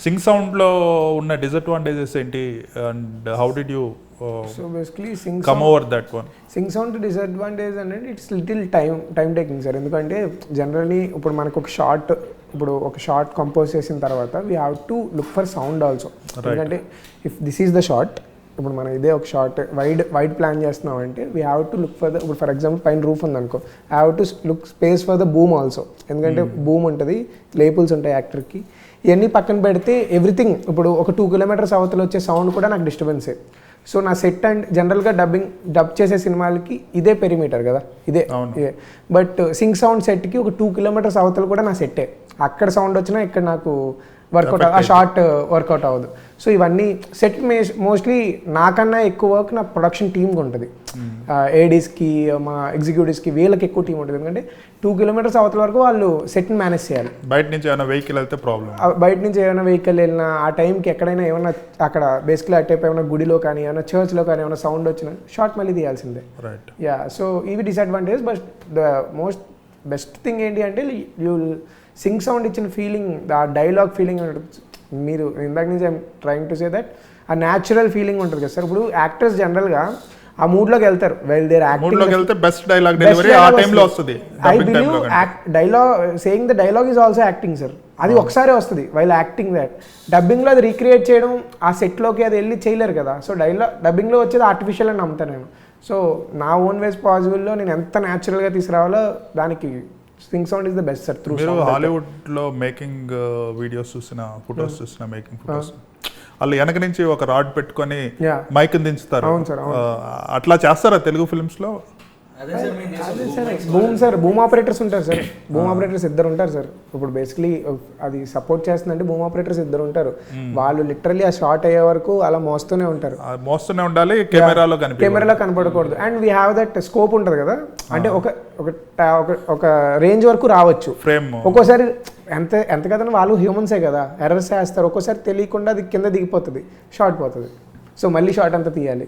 Sync సౌండ్లో ఉన్న డిసడ్వాంటేజెస్ ఏంటి and how did you so basically come over that one? Sync sound disadvantage అనేది it's little time taking sir. ఎందుకంటే generally ఇప్పుడు మనకు ఒక షార్ట్ కంపోజ్ చేసిన తర్వాత we have to look for sound also. ఎందుకంటే if this is the short, ఇప్పుడు మనం ఇదే ఒక షార్ట్ వైడ్ ప్లాన్ చేస్తున్నాం అంటే we have to look for the, ఇప్పుడు ఫర్ ఎగ్జాంపుల్ పైన రూఫ్ ఉందనుకో, I have to look space for the boom also. ఎందుకంటే బూమ్ ఉంటుంది, లేపుల్స్ ఉంటాయి యాక్టర్కి, ఇవన్నీ పక్కన పెడితే ఎవ్రీథింగ్. ఇప్పుడు ఒక 2 kilometers అవతల వచ్చే సౌండ్ కూడా నాకు డిస్టర్బెన్సే. సో నా సెట్ అండ్ జనరల్గా డబ్ చేసే సినిమాలకి ఇదే పెరిమీటర్ కదా, ఇదే. బట్ సింక్ సౌండ్ సెట్కి ఒక 2 kilometers అవతల కూడా నా సెట్టే. అక్కడ సౌండ్ వచ్చినా ఇక్కడ నాకు వర్కౌట్ ఆ షార్ట్ వర్కౌట్ అవ్వదు. సో ఇవన్నీ సెట్ మోస్ట్లీ నాకన్నా ఎక్కువ వర్క్ నా ప్రొడక్షన్ టీమ్కి ఉంటుంది. ఏడీస్కి మా ఎగ్జిక్యూటివ్స్కి వీళ్ళకి ఎక్కువ టీం ఉంటుంది. ఎందుకంటే 2 kilometers అవతల వరకు వాళ్ళు సెట్ని మేనేజ్ చేయాలి. బయట నుంచి ఏమైనా వెహికల్ వెళ్తే ప్రాబ్లం, బయట నుంచి ఏమైనా వెహికల్ వెళ్ళినా ఆ టైంకి ఎక్కడైనా ఏమైనా అక్కడ బేసిక్లీ ఆ టైప్ ఏమైనా గుడిలో కానీ ఏమైనా చర్చ్లో కానీ ఏమైనా సౌండ్ వచ్చినా షార్ట్ మళ్ళీ తీయాల్సిందే. రైట్. యా. సో ఇవి disadvantage. But the most best thing ఏంటి అంటే యూ సింగ్ సౌండ్ ఇచ్చిన ఫీలింగ్, ఆ డైలాగ్ ఫీలింగ్ మీరు ఇందాక నుంచి I'm trying to say that ఆ న్యాచురల్ ఫీలింగ్ ఉంటుంది కదా సార్. ఇప్పుడు యాక్టర్స్ జనరల్గా ఆ మూడ్లోకి వెళ్తారు, well their acting best dialogue delivery ఆ టైంలో వస్తుంది. I believe dialogue saying the dialogue is also acting sir. అది ఒకసారి వస్తుంది వైల్ యాక్టింగ్ దట్. డబ్బింగ్లో అది రీక్రియేట్ చేయడం ఆ సెట్లోకి అది వెళ్ళి చేయలేరు కదా. సో డబ్బింగ్లో వచ్చేది ఆర్టిఫిషియల్ అని నమ్ముతాను నేను. సో నా ఓన్ వేస్ పాసిబుల్లో నేను ఎంత న్యాచురల్గా తీసుకురావాలో దానికి sync sound is the best sir. Through హాలీవుడ్లో మేకింగ్ వీడియోస్ చూసిన, ఫొటోస్ చూసిన, మేకింగ్ ఫొటోస్ వాళ్ళు వెనక నుంచి ఒక రాడ్ పెట్టుకొని మైక్ దించుతారు. అట్లా చేస్తారా తెలుగు ఫిల్మ్స్ లో? బూమ్ ఆపరేటర్స్ ఉంటారు సార్. బూమ్ ఆపరేటర్స్ ఇద్దరు ఉంటారు సార్. ఇప్పుడు బేసిక్లీ అది సపోర్ట్ చేస్తుందంటే బూమ్ ఆపరేటర్స్ ఇద్దరు ఉంటారు. వాళ్ళు లిటరల్లీ ఆ షార్ట్ అయ్యే వరకు అలా మోస్తూనే ఉంటారు. మోస్తూనే ఉండాలి, కెమెరాలో కనపడకూడదు. And we have that scope ఉంటుంది కదా, అంటే ఒక రేంజ్ వరకు రావచ్చు ఫ్రేమ్. ఒక్కోసారి ఎంత కదండి వాళ్ళు హ్యూమన్సే కదా, ఎర్రర్స్ చేస్తారు. ఒక్కోసారి తెలియకుండా అది కింద దిగిపోతుంది, షార్ట్ పోతుంది. సో మళ్ళీ షార్ట్ అంతా తీయాలి.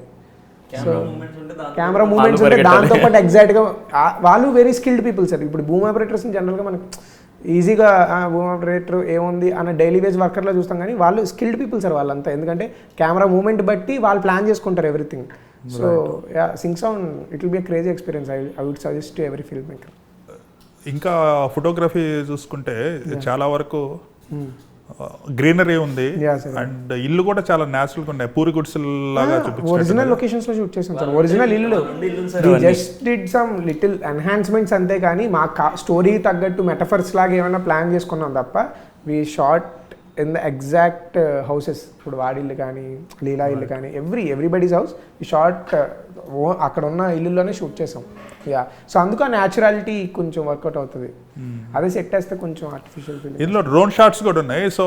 సో కెమెరా మూమెంట్స్ ఉంటే దాంతోపాటు ఎగ్జాక్ట్గా వాళ్ళు వెరీ స్కిల్డ్ పీపుల్ సార్. ఇప్పుడు బూమ్ ఆపరేటర్స్ జనరల్గా మనకు ఈజీగా బూమ్ ఆపరేటర్ ఏముంది అన్న డైలీ వేజ్ వర్కర్లో చూస్తాం, కానీ వాళ్ళు స్కిల్డ్ పీపుల్ సార్ వాళ్ళంతా. ఎందుకంటే కెమెరా మూమెంట్ బట్టి వాళ్ళు ప్లాన్ చేసుకుంటారు everything. So sync sound it will be a crazy experience. I would suggest to every filmmaker. ఇంకా ఫోటోగ్రఫీ చూసుకుంటే చాలా వరకు గ్రీనరీ ఉంది అండ్ ఇల్లు కూడా చాలా న్యాచురల్ గా ఉన్నాయి. పూరి గుడ్స్ లాగా చూపించారు. ఒరిజినల్ లొకేషన్స్ లో షూట్ చేసాం సార్. ఒరిజినల్ ఇల్లు just did some little enhancements అంతే, కానీ మా స్టోరీ తగ్గట్టు మెటఫర్స్ లాగా ఏమైనా ప్లాన్ చేసుకున్నాం తప్ప we shot in the exact houses. ఇప్పుడు వాడి ఇల్లు కానీ, లీలా ఇల్లు కానీ, ఎవ్రీబడీస్ హౌస్ వి షార్ట్ అక్కడ ఉన్న ఇల్లులోనే షూట్ చేసాం. యా, సో అందుకు ఆ న్యాచురాలిటీ కొంచెం వర్కౌట్ అవుతుంది. అదే సెట్ వేస్తే కొంచెం ఆర్టిఫిషియల్ ఫీల్. ఇందులో డ్రోన్ షాట్స్ కూడా ఉన్నాయి. సో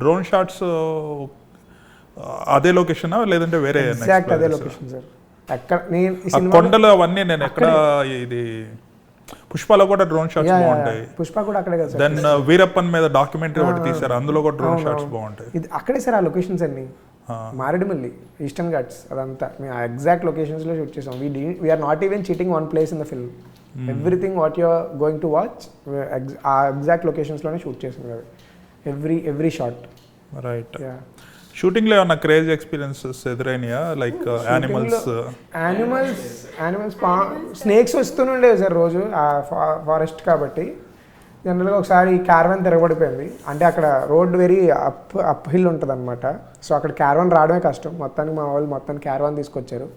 డ్రోన్ షాట్స్ అదే లొకేషనా లేదంటే వేరే? ఎగ్జాక్ట్ అదే లొకేషన్ సార్. ఎక్కడ నేను కొండలు అవన్నీ నేను ఎక్కడ ఇది పుష్పలో కూడా డ్రోన్ షాట్స్ బాగుంటాయి. పుష్ప కూడా అక్కడే కదా. దెన్ వీరప్పన్ మీద డాక్యుమెంటరీ ఒకటి తీశారు, అందులో కూడా డ్రోన్ షాట్స్ బాగుంటాయి. ఇది అక్కడే సార్ ఆ లొకేషన్స్ అన్ని. మారేడుమల్లి, ఈస్టర్న్ ఘాట్స్, అదంతా మేము ఆ ఎగ్జాక్ట్ లొకేషన్స్లో షూట్ చేసాం. We're not even cheating one place in the film. Everything what you're going to watch ఆ ఎగ్జాక్ట్ లొకేషన్స్లోనే షూట్ చేసాం కదా, ఎవ్రీ షాట్. రైట్. షూటింగ్లో ఏమన్నా క్రేజీ ఎక్స్పీరియన్సెస్ ఎదురైనాయా? లైక్ యానిమల్స్ స్నేక్స్ వస్తూనే ఉండేవి సార్ రోజు. ఫారెస్ట్ కాబట్టి జనరల్గా ఒకసారి క్యారవాన్ తిరగబడిపోయింది. అంటే అక్కడ రోడ్ వెరీ అప్ హిల్ ఉంటుంది అనమాట. సో అక్కడ క్యారవాన్ రావడమే కష్టం. మొత్తానికి మా వాళ్ళు మొత్తానికి క్యారవాన్ తీసుకొచ్చారు.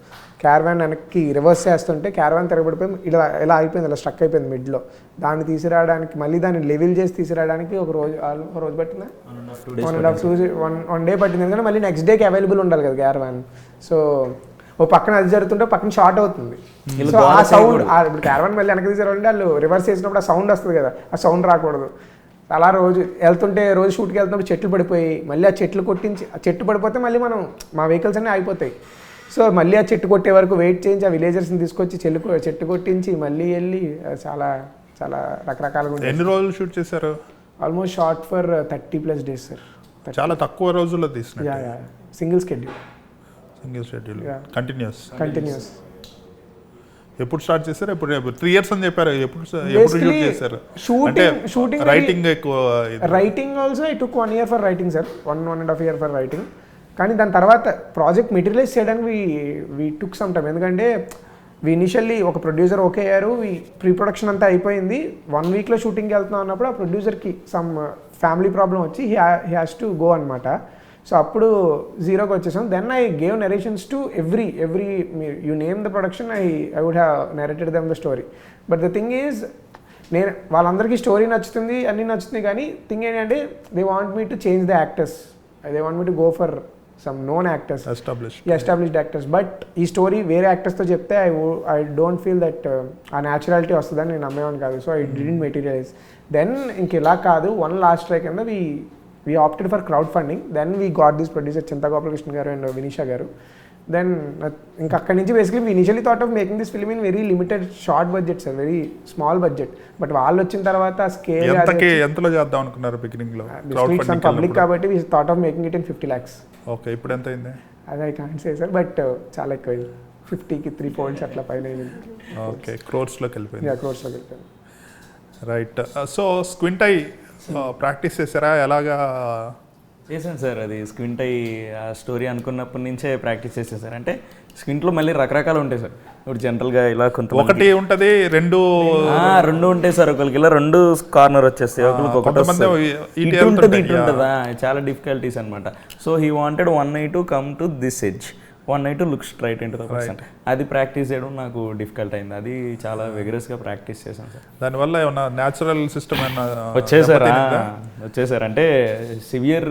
క్యారవాన్ వెనక్కి రివర్స్ చేస్తుంటే క్యారవాన్ తిరగబడిపోయి ఇలా అయిపోయింది, ఇలా స్ట్రక్ అయిపోయింది మిడ్లో. దాన్ని తీసుకురావడానికి, మళ్ళీ దాన్ని లెవెల్ చేసి తీసుకురావడానికి ఒక రోజు పట్టిందా, 1.5 డే పట్టింది. ఎందుకంటే మళ్ళీ నెక్స్ట్ డేకి అవైలబుల్ ఉండాలి కదా క్యారవాన్. సో ఓ పక్కన అది జరుగుతుంటే పక్కన షార్ట్ అవుతుంది. సో ఆ సౌండ్, ఇప్పుడు క్యారవాన్ మళ్ళీ వెనక్కి తీసుకురావాలంటే వాళ్ళు రివర్స్ చేసినప్పుడు ఆ సౌండ్ వస్తుంది కదా, ఆ సౌండ్ రాకూడదు. అలా రోజు షూట్కి వెళ్తున్నప్పుడు చెట్లు పడిపోయి మళ్ళీ ఆ చెట్లు కొట్టించి, ఆ చెట్టు పడిపోతే మళ్ళీ మా వెహికల్స్ అన్నీ అయిపోతాయి. సో మళ్ళీ ఆ చెట్టు కొట్టే వరకు వెయిట్ చేయించి ఆ విలేజర్స్ని తీసుకొచ్చి చెట్టు కొట్టించి మళ్ళీ వెళ్ళి చాలా చాలా రకరకాలుగా. ఎన్ని రోజులు షూట్ చేశారు? Almost short for 30+ days sir. చాలా తక్కువ రోజుల్లో తీసిన. Single schedule continuous. ఎప్పుడు స్టార్ట్ చేశారు? ఎప్పుడు 3 years అని చెప్పారు. ఎప్పుడు షూట్ చేశారు? షూటింగ్ రైటింగ్ ఎక్కువ. Writing also I took 1 year for writing sir, 1.5 year for writing. కానీ దాని తర్వాత ప్రాజెక్ట్ మెటీరియలైజ్ చేయడానికి వీ టుక్ సమ్ టైమ్. ఎందుకంటే ఇనిషియల్లీ ఒక ప్రొడ్యూసర్ ఓకే అయ్యారు, ప్రీ ప్రొడక్షన్ అంతా అయిపోయింది. 1 weekలో షూటింగ్కి వెళ్తున్నాం అన్నప్పుడు ఆ ప్రొడ్యూసర్కి సమ్ ఫ్యామిలీ ప్రాబ్లం వచ్చి హీ హ్యాస్ టు గో అనమాట. సో అప్పుడు 0కి వచ్చేసాం. Then I gave narrations to every you name the production, I would have narrated them the story. But the thing is, నేను వాళ్ళందరికీ స్టోరీ నచ్చుతుంది, అన్నీ నచ్చుతుంది, కానీ థింగ్ ఏంటంటే they want me to change the actors. They want me to go for some known actors, established actors. But ఈ story వేరే యాక్టర్స్తో చెప్తే ఐ డోంట్ ఫీల్ దట్ ఆ న్యాచురాలిటీ వస్తుందని నేను నమ్మేవాని కాదు. So I didn't materialise. Then ఇంక ఇలా కాదు, వన్ లాస్ట్ ట్రై కింద we opted for crowdfunding. Then we got this producer Chinta Gopalakrishna garu and Vinisha garu. Then inka akkadi nunchi basically we initially thought of making this film in very limited short budget sir, very small budget. But vallu vachin tarvata scale entalo cheddam anukunnaru beginning lo crowdfunding public kabatti we thought of making it in 50 lakhs. Okay, ippudu enta ayindi? As I can't say sir, but chaala ekku ayindi. 50కి 3 folds అట్లా పైన okay, క్రోర్స్లోకి వెళ్ళిపోయింది. క్రోర్స్లోకి వెళ్ళిపోయింది. Right. So squint I practice చేశారా ఎలాగా? చేశాను sir, అది squint అయ్యి ఆ స్టోరీ అనుకున్నప్పటి నుంచే ప్రాక్టీస్ చేశాను సార్. అంటే స్క్వింట్లో మళ్ళీ రకరకాలు ఉంటాయి సార్. ఇప్పుడు జనరల్గా ఇలా కొంత ఒకటి ఉంటుంది, రెండు ఉంటాయి సార్. ఒకరికి ఇలా 2 కార్నర్ వచ్చేస్తాయి, ఒకరికి ఒకటి ఇటు ఉంటుంది, ఇటు ఉంటుందా, చాలా డిఫికల్టీస్ అనమాట. So he wanted one I to come to this edge, one I to look straight into the person. అది ప్రాక్టీస్ చేయడం నాకు డిఫికల్ట్ అయింది. అది చాలా విగరస్గా ప్రాక్టీస్ చేశాను సార్. దానివల్ల ఏమన్నా న్యాచురల్ సిస్టమ్ వచ్చేసారు అంటే సివియర్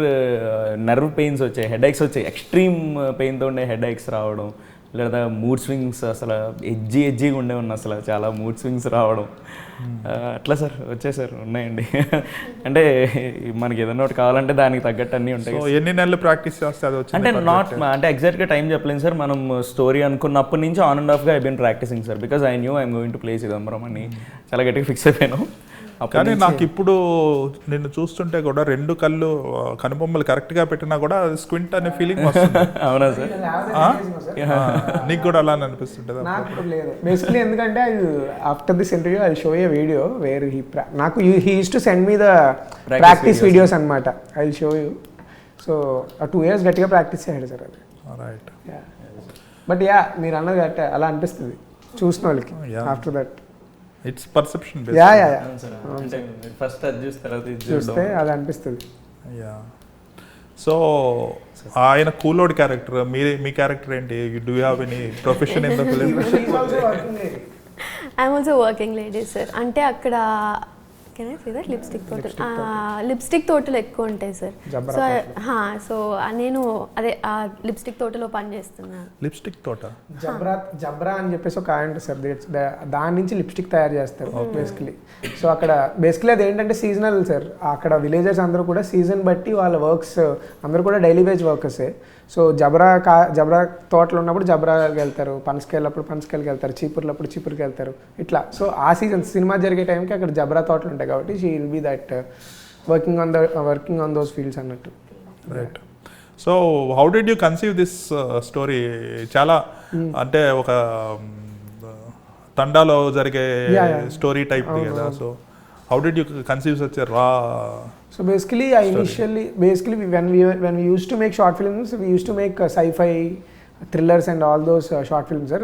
నర్వ్ పెయిన్స్ వచ్చాయి, హెడ్ ఏక్స్ వచ్చాయి, ఎక్స్ట్రీమ్ పెయిన్తో ఉండే హెడ్ ఏక్స్ రావడం, లేదా మూడ్ స్వింగ్స్ అసలు ఎడ్జీగా ఉండే ఉన్నాయి, అసలు చాలా మూడ్ స్వింగ్స్ రావడం అట్లా సార్ వచ్చేసారు ఉన్నాయండి. అంటే మనకి ఏదైనా ఒకటి కావాలంటే దానికి తగ్గట్టు అన్నీ ఉంటాయి. ఎన్ని నెలలు ప్రాక్టీస్ చేస్తే అది వచ్చింది? అంటే ఎగ్జాక్ట్గా టైం చెప్పలేను సార్. మనం స్టోరీ అనుకున్నప్పటి నుంచి ఆన్ అండ్ ఆఫ్గా I been practising sir, because I knew I'm going to play Chidambaram అని చాలా గట్టిగా ఫిక్స్ అయిపోయాను. కానీ నాకు ఇప్పుడు నిన్ను చూస్తుంటే కూడా 2 కళ్ళు కనుబొమ్మలు కరెక్ట్గా పెట్టినా కూడా స్క్వింట్ అనే ఫీలింగ్ వస్తుంది. అవునా సార్? నీకు కూడా అలా అనిపిస్తుంటుంది? నాకు లేదు బేసిక్లీ, ఎందుకంటే after this interview I show a video where నాకు he use to send me the practice videos అనమాట. I show you. So uh 2 years గట్టిగా ప్రాక్టీస్ చేయాలి సార్ అది. రైట్. బట్ మీరు అన్నది కరెక్ట్, అలా అనిపిస్తుంది చూసిన వాళ్ళకి. After that it's perception. First అది చూస్తే అది అనిపిస్తుంది. సో ఆయన కూలోడ్ క్యారెక్టర్, మీ క్యారెక్టర్ ఏంటి? Do you have any profession in the film? I'm also working lady sir. అంటే అక్కడ లిప్స్టిక్ తోటలు ఎక్కువ ఉంటాయి సార్. సో నేను అదే ఆ లిప్స్టిక్ తోటలో పనిచేస్తున్నాను. లిప్స్టిక్ తోట జబ్రా అని చెప్పేసి ఒక ఆయన సార్, దాని నుంచి లిప్స్టిక్ తయారు చేస్తారు బేసికలీ. సో అక్కడ బేసికలీ అది ఏంటంటే సీజనల్ సార్. అక్కడ విలేజర్స్ అందరూ కూడా సీజన్ బట్టి వాళ్ళ వర్క్స్ అందరూ కూడా డైలీ వేజ్ వర్కర్సే. సో జబ్రా తోటలు ఉన్నప్పుడు జబ్రాకి వెళ్తారు, పనసకాయలప్పుడు పనసకాయలకి వెళ్తారు, చీపుర్లప్పుడు చీపుర్కి వెళ్తారు, ఇట్లా. సో ఆ సీజన్ సినిమా జరిగే టైంకి అక్కడ జబ్రా తోటలు ఉంటాయి కాబట్టి she will be that working on those fields అన్నట్టు. Right. So how did you conceive this story? చాలా అంటే ఒక తండాలో జరిగే స్టోరీ టైప్ కదా. So how did you conceive such a raw? So basically when we used to make short films, we used to make sci-fi thrillers and all those short films sir.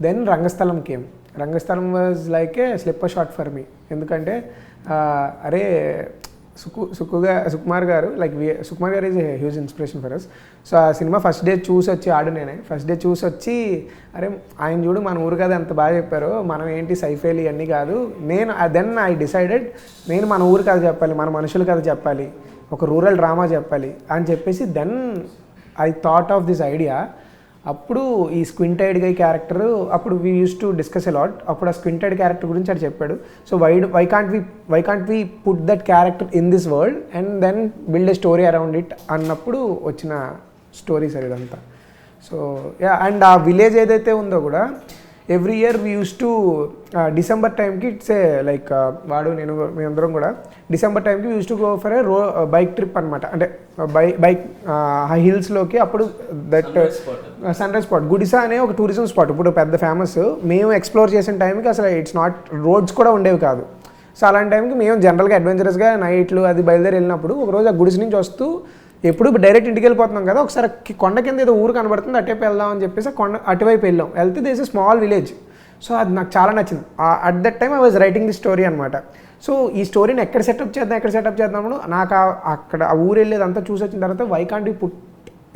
Then Rangasthalam came. Rangasthalam was like a slipper shot for me. ఎందుకంటే అరే Sukumar garu, Sukumar garu is a huge inspiration for us. So ఆ cinema first day చూసి వచ్చి first day చూసి వచ్చి అరే ఆయన చూడు మన ఊరు కదా ఎంత బాగా చెప్పారో, మనం ఏంటి సైఫైలు ఇవన్నీ కాదు. దెన్ ఐ డిసైడెడ్ నేను మన ఊరు కథ చెప్పాలి, మన మనుషుల కథ చెప్పాలి, ఒక రూరల్ డ్రామా చెప్పాలి అని చెప్పేసి then I thought of this idea. అప్పుడు ఈ స్క్వింటైడ్ గై క్యారెక్టర్ అప్పుడు we used to discuss a lot. అప్పుడు ఆ స్క్వింటైడ్ క్యారెక్టర్ గురించి అది చెప్పాడు. So why can't we put that character in this world and then build a story around it అన్నప్పుడు వచ్చిన స్టోరీ సార్ ఇదంతా. సో అండ్ ఆ విలేజ్ ఏదైతే ఉందో కూడా every year we used to December టైంకి ఇట్స్ ఏ వాడు నేను మేమందరం కూడా డిసెంబర్ టైంకి used to go for a bike trip అనమాట. అంటే బైక్ హై హిల్స్లోకి. అప్పుడు that sunrise spot Gudisa అనే ఒక టూరిజం స్పాట్ ఇప్పుడు పెద్ద ఫేమస్. మేము ఎక్స్ప్లోర్ చేసిన టైంకి అసలు ఇట్స్ నాట్ రోడ్స్ కూడా ఉండేవి కాదు. సో అలాంటి టైంకి మేము జనరల్గా అడ్వెంచరస్గా నైట్లు అది బయలుదేరి వెళ్ళినప్పుడు ఒకరోజు ఆ గుడిసి నుంచి వస్తూ ఎప్పుడు డైరెక్ట్ ఇంటికి వెళ్ళిపోతున్నాం కదా, ఒకసారి కొండ కింద ఏదో ఊరు కనబడుతుంది అటువైపు వెళ్దాం అని చెప్పేసి అటువైపు వెళ్తే there's a small village. So అది నాకు చాలా నచ్చింది. At that time I was writing the story అనమాట. సో ఈ స్టోరీని ఎక్కడ సెటప్ చేద్దామప్పుడు నాకు అక్కడ ఆ ఊరు వెళ్ళేదంతా చూసి వచ్చిన తర్వాత why can't you put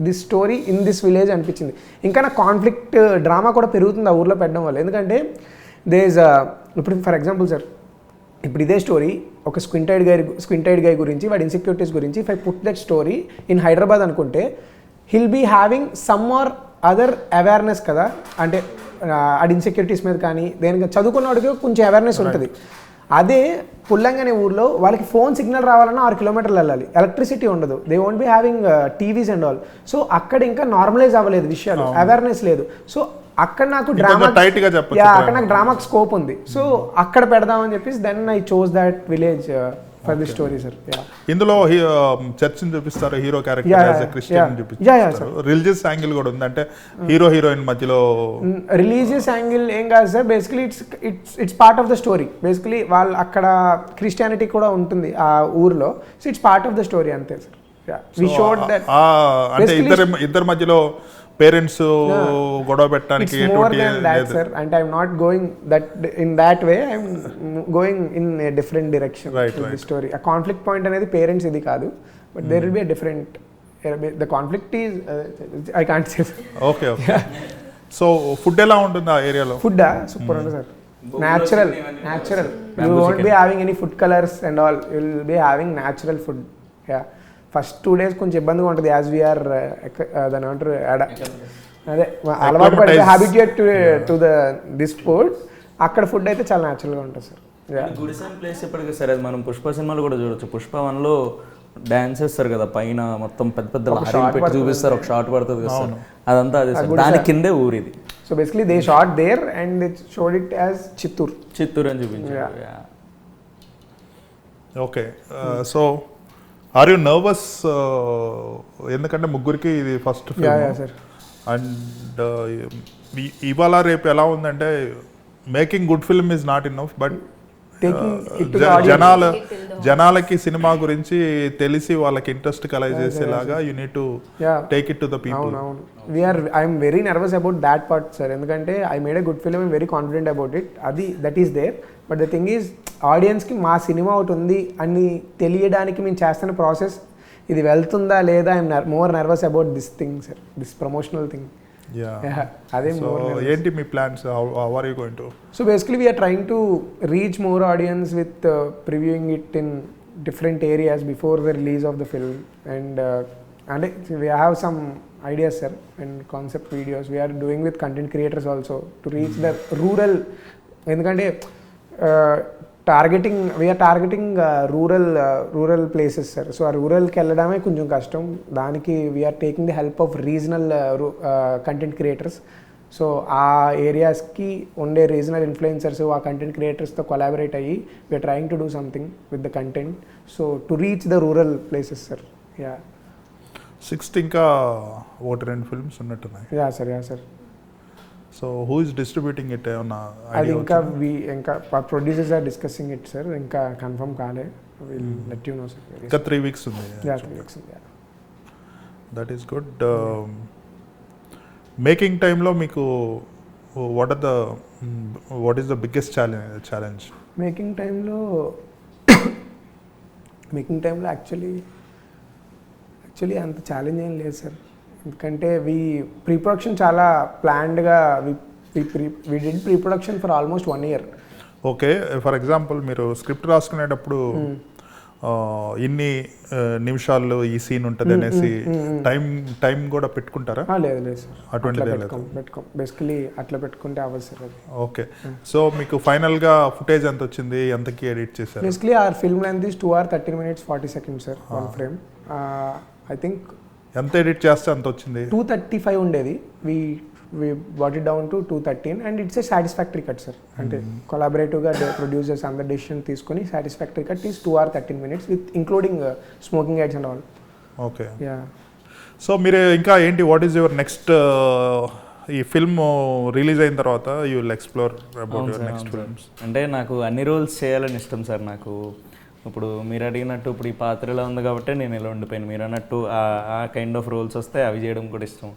this story in this village అనిపించింది. ఇంకా నా కాన్ఫ్లిక్ట్ డ్రామా కూడా పెరుగుతుంది ఆ ఊర్లో పెట్టడం వల్ల. ఎందుకంటే ఇప్పుడు ఫర్ ఎగ్జాంపుల్ సార్, ఇప్పుడు ఇదే స్టోరీ ఒక స్క్వింటైడ్ గై గురించి, వాడి ఇన్సెక్యూరిటీస్ గురించి, if I put that story in Hyderabad అనుకుంటే he'll be having some or other awareness కదా. అంటే అది ఇన్సెక్యూరిటీస్ మీద కానీ దేనికి చదువుకున్నవాడికి కొంచెం అవేర్నెస్ ఉంటుంది. అదే పుల్లంగ్ అనే ఊర్లో వాళ్ళకి ఫోన్ సిగ్నల్ రావాలన్నా 6 kilometers వెళ్ళాలి, ఎలక్ట్రిసిటీ ఉండదు, they won't be having TVs and all. So అక్కడ ఇంకా నార్మలైజ్ అవ్వలేదు విషయాలు, అవేర్నెస్ లేదు. సో అక్కడ నాకు డ్రామాకి స్కోప్ ఉంది. సో అక్కడ పెడదామని చెప్పేసి then I chose that village for this story, sir. Yeah. ఇందులో చర్చిని చూపిస్తారు, hero character Yeah, as a yeah, Christian yeah. చూపిస్తారు. రిలీజియస్ యాంగిల్ కూడా ఉంది, అంటే హీరో హీరోయిన్ మధ్యలో రిలీజియస్ యాంగిల్ ఏం కాదు sir, basically it's part of the story. Basically వాళ్ళు అక్కడ క్రిస్టియానిటీ కూడా ఉంటుంది ఆ ఊర్లో, so it's part of the story అంతే సార్. వి షోడ్ దట్ అంటే ఇద్దరి మధ్యలో పేరెంట్స్ గొడవ పెట్టడానికి అంటే I'm not going that in that way, I'm going in a different direction the story. ఆ కాన్ఫ్లిక్ట్ పాయింట్ అనేది పేరెంట్స్ ఇది కాదు, but there will be a different, the conflict is I can't say. Okay. So food ఎలా ఉంటుంది ఆ ఏరియాలో? Food super ఉంటుంది sir, natural. You won't be having any food colors and all, you will be having natural food. Yeah, first 2 days కొంచెం ఇబ్బందిగా ఉంటుంది, as we are దాని ఏమంటారు అదే అలవాటు పడితే హ్యాబిట్యూట్ టు దిస్ ఫుడ్. అక్కడ ఫుడ్ అయితే చాలా న్యాచురల్గా ఉంటుంది సార్. గుడిసెన్ ప్లేస్ ఎప్పటికీ సరే, అది మనం పుష్ప సినిమాలో కూడా చూడొచ్చు. పుష్ప 1లో డాన్స్ చేస్తారు కదా, పైన మొత్తం పెద్ద పెద్ద లారీలు పెట్టి చూపిస్తారు, ఒక షాట్ పడుతుంది కదా సార్, అదంతా అదే సార్, దాని కిందే ఊరిది. So basically they shot there and they showed it as Chittoor అని చూపించారు. Okay. So are you nervous? ఎందుకంటే ముగ్గురికి ఇది ఫస్ట్ ఫిల్మ్, అండ్ ఇవాళ రేపు ఎలా ఉందంటే making good film is not enough, but జనాలకి సినిమా గురించి తెలిసి వాళ్ళకి ఇంట్రెస్ట్ కలెక్ట్ చేసేలాగా you need to take it to the people. I'm very nervous about that part sir, ఎందుకంటే I made a good film, I'm very confident about it, అది that is there. But the thing is ఆడియన్స్కి మా cinema ఒకటి ఉంది అని తెలియడానికి మేము చేస్తున్న ప్రాసెస్ ఇది వెళ్తుందా లేదా, I'm more nervous about this thing sir, this promotional thing. అదే ఏంటి మీ plans? How are you going to? So basically we're trying to reach more audience with previewing it in different areas before the release of the film. And అంటే we have some ideas sir, and concept videos we are doing with content creators also to reach the rural, ఎందుకంటే we are targeting rural places sir. So ఆ రూరల్కి వెళ్ళడమే కొంచెం కష్టం, దానికి we are taking the help of regional content creators. So ఆ ఏరియాస్కి ఉండే regional influencers ఆ కంటెంట్ క్రియేటర్స్తో కొలాబరేట్ అయ్యి we're trying to do something with the content, so to reach the rural places sir. Yeah 6th ఇంకా 1-2 films ఉన్నట్టున్నాయి. Yeah sir. So who is distributing it? అది ఇంకా producers are discussing it sir, ఇంకా confirm కాలే, will let you know sir. ఇంకా 3 weeks ఉంది. Yeah 3 weeks ఉంది. That is good. Making టైంలో మీకు what is the biggest challenge? Making టైంలో యాక్చువల్లీ అంత ఛాలెంజ్ ఏం లేదు సార్, ఎందుకంటే ప్రీ ప్రొడక్షన్ చాలా ప్లాన్డ్గా we did pre production for almost 1 year. Okay. For example మీరు స్క్రిప్ట్ రాసుకునేటప్పుడు ఇన్ని నిమిషాల్లో ఈ సీన్ ఉంటుంది అనేసి టైం కూడా పెట్టుకుంటారా? లేదు సార్, అటువంటి పెట్టుకోం. బేసికలీ అట్లా పెట్టుకుంటే అవ్వదు సార్ అది. ఓకే. సో మీకు ఫైనల్గా ఫుటేజ్ ఎంత వచ్చింది, ఎంతకి ఎడిట్ చేశారు? Basically our film length is 2 hours 30 minutes 40 seconds sir, 1 frame. I think ఎంత ఎడిట్ చేస్తే అంత వచ్చింది? 235 ఉండేది, we brought it down to 213 and it's a satisfactory cut sir. అంటే కొలాబరేటివ్గా ప్రొడ్యూసర్స్ అందరు డెసిషన్ తీసుకొని satisfactory cut is 2 hours 13 minutes with including smoking ads and all. Okay. Yeah. So మీరు ఇంకా ఏంటి, వాట్ ఈస్ యువర్ నెక్స్ట్, ఈ film release అయిన తర్వాత you will explore about your next films? అంటే నాకు అన్ని రోల్స్ చేయాలని ఇష్టం సార్. నాకు ఇప్పుడు మీరు అడిగినట్టు ఇప్పుడు ఈ పాత్రలో ఉంది కాబట్టి నేను ఇలా ఉండిపోయాను, మీరు అన్నట్టు ఆ కైండ్ ఆఫ్ రోల్స్ వస్తే అవి చేయడం కూడా ఇష్టం.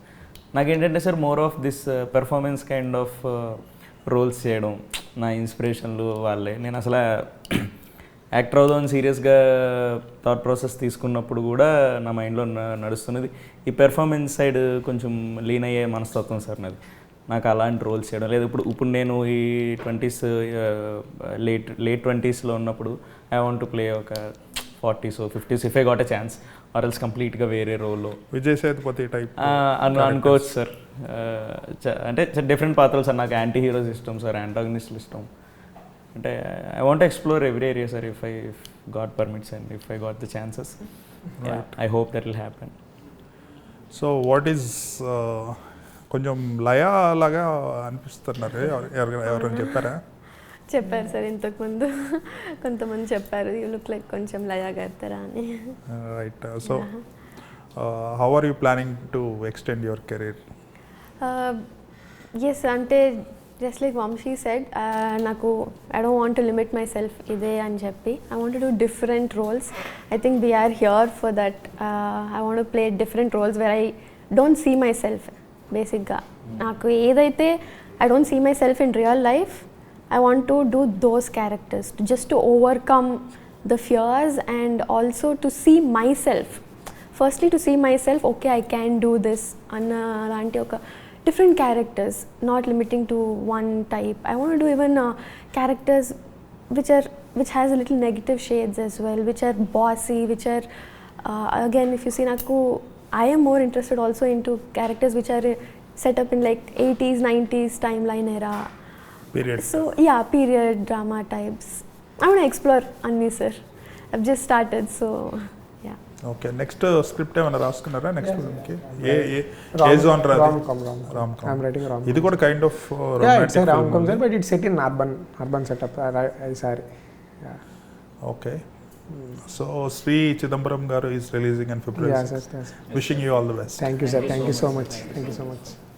నాకేంటంటే sir more of this performance kind of roles చేయడం నా ఇన్స్పిరేషన్లు వాళ్ళే. నేను అసలు యాక్టర్ అవుదామని సీరియస్గా థాట్ ప్రాసెస్ తీసుకున్నప్పుడు కూడా నా మైండ్లో నడుస్తున్నది ఈ పెర్ఫార్మెన్స్ సైడ్ కొంచెం లీన్ అయ్యే మనస్తత్వం సార్ నాది. నాకు అలాంటి రోల్స్ చేయడం లేదు. ఇప్పుడు నేను ఈ 20s లేట్ 20sలో ఉన్నప్పుడు ఐ వాంట్ టు ప్లే ఒక 40s or 50s if I got a chance, or else కంప్లీట్గా వేరే రోల్లో విజయ్ సేతుపతి టైప్ అనుకోవచ్చు సార్. అంటే డిఫరెంట్ పాత్రలు సార్. నాకు యాంటీ హీరోస్ ఇష్టం సార్, యాంటాగనిస్టులు ఇష్టం. అంటే I want explore every area sir if got permits and if I got the chances. I hope that will happen. So what is కొంచెం లయ లాగా అనిపిస్తున్నారు, ఎవరైనా చెప్పారా? చెప్పారు సార్ ఇంతకుముందు కొంతమంది చెప్పారు యూ లుక్ లైక్ కొంచెం లయా గర్తరా అని. Right. So how are you planning to extend your career? Yes అంటే జస్ట్ లైక్ వంశీ సెడ్ నాకు I don't want to limit myself ఇదే అని చెప్పి I want do different roles. I think we're here for that. I want play different roles where I don't see myself. బేసిక్గా నాకు ఏదైతే I don't see myself in real life I want to do those characters just to overcome the fears and also to see myself. Firstly to see myself, okay, I can do this anna alanti oka different characters, not limiting to one type. I want to do even characters which has a little negative shades as well, which are bossy, which are again if you see naku I am more interested also into characters which are set up in like 80s 90s timeline era. Period. So yeah, period drama types. I want to explore anni sir. I've just started, so yeah. Okay. Next script ఏమైనా రాసుకున్నారా next ఫిల్మ్కి? A rom-com. I'm writing rom-com. ఇది కూడా kind of Yeah, it's a rom-com sir, but it's set in urban setup. Sorry. Yeah. Okay. So Shri Chidambaram garu is releasing in February. Yeah, sir. Yes. Wishing you all the best. Thank you sir. Thank you so much.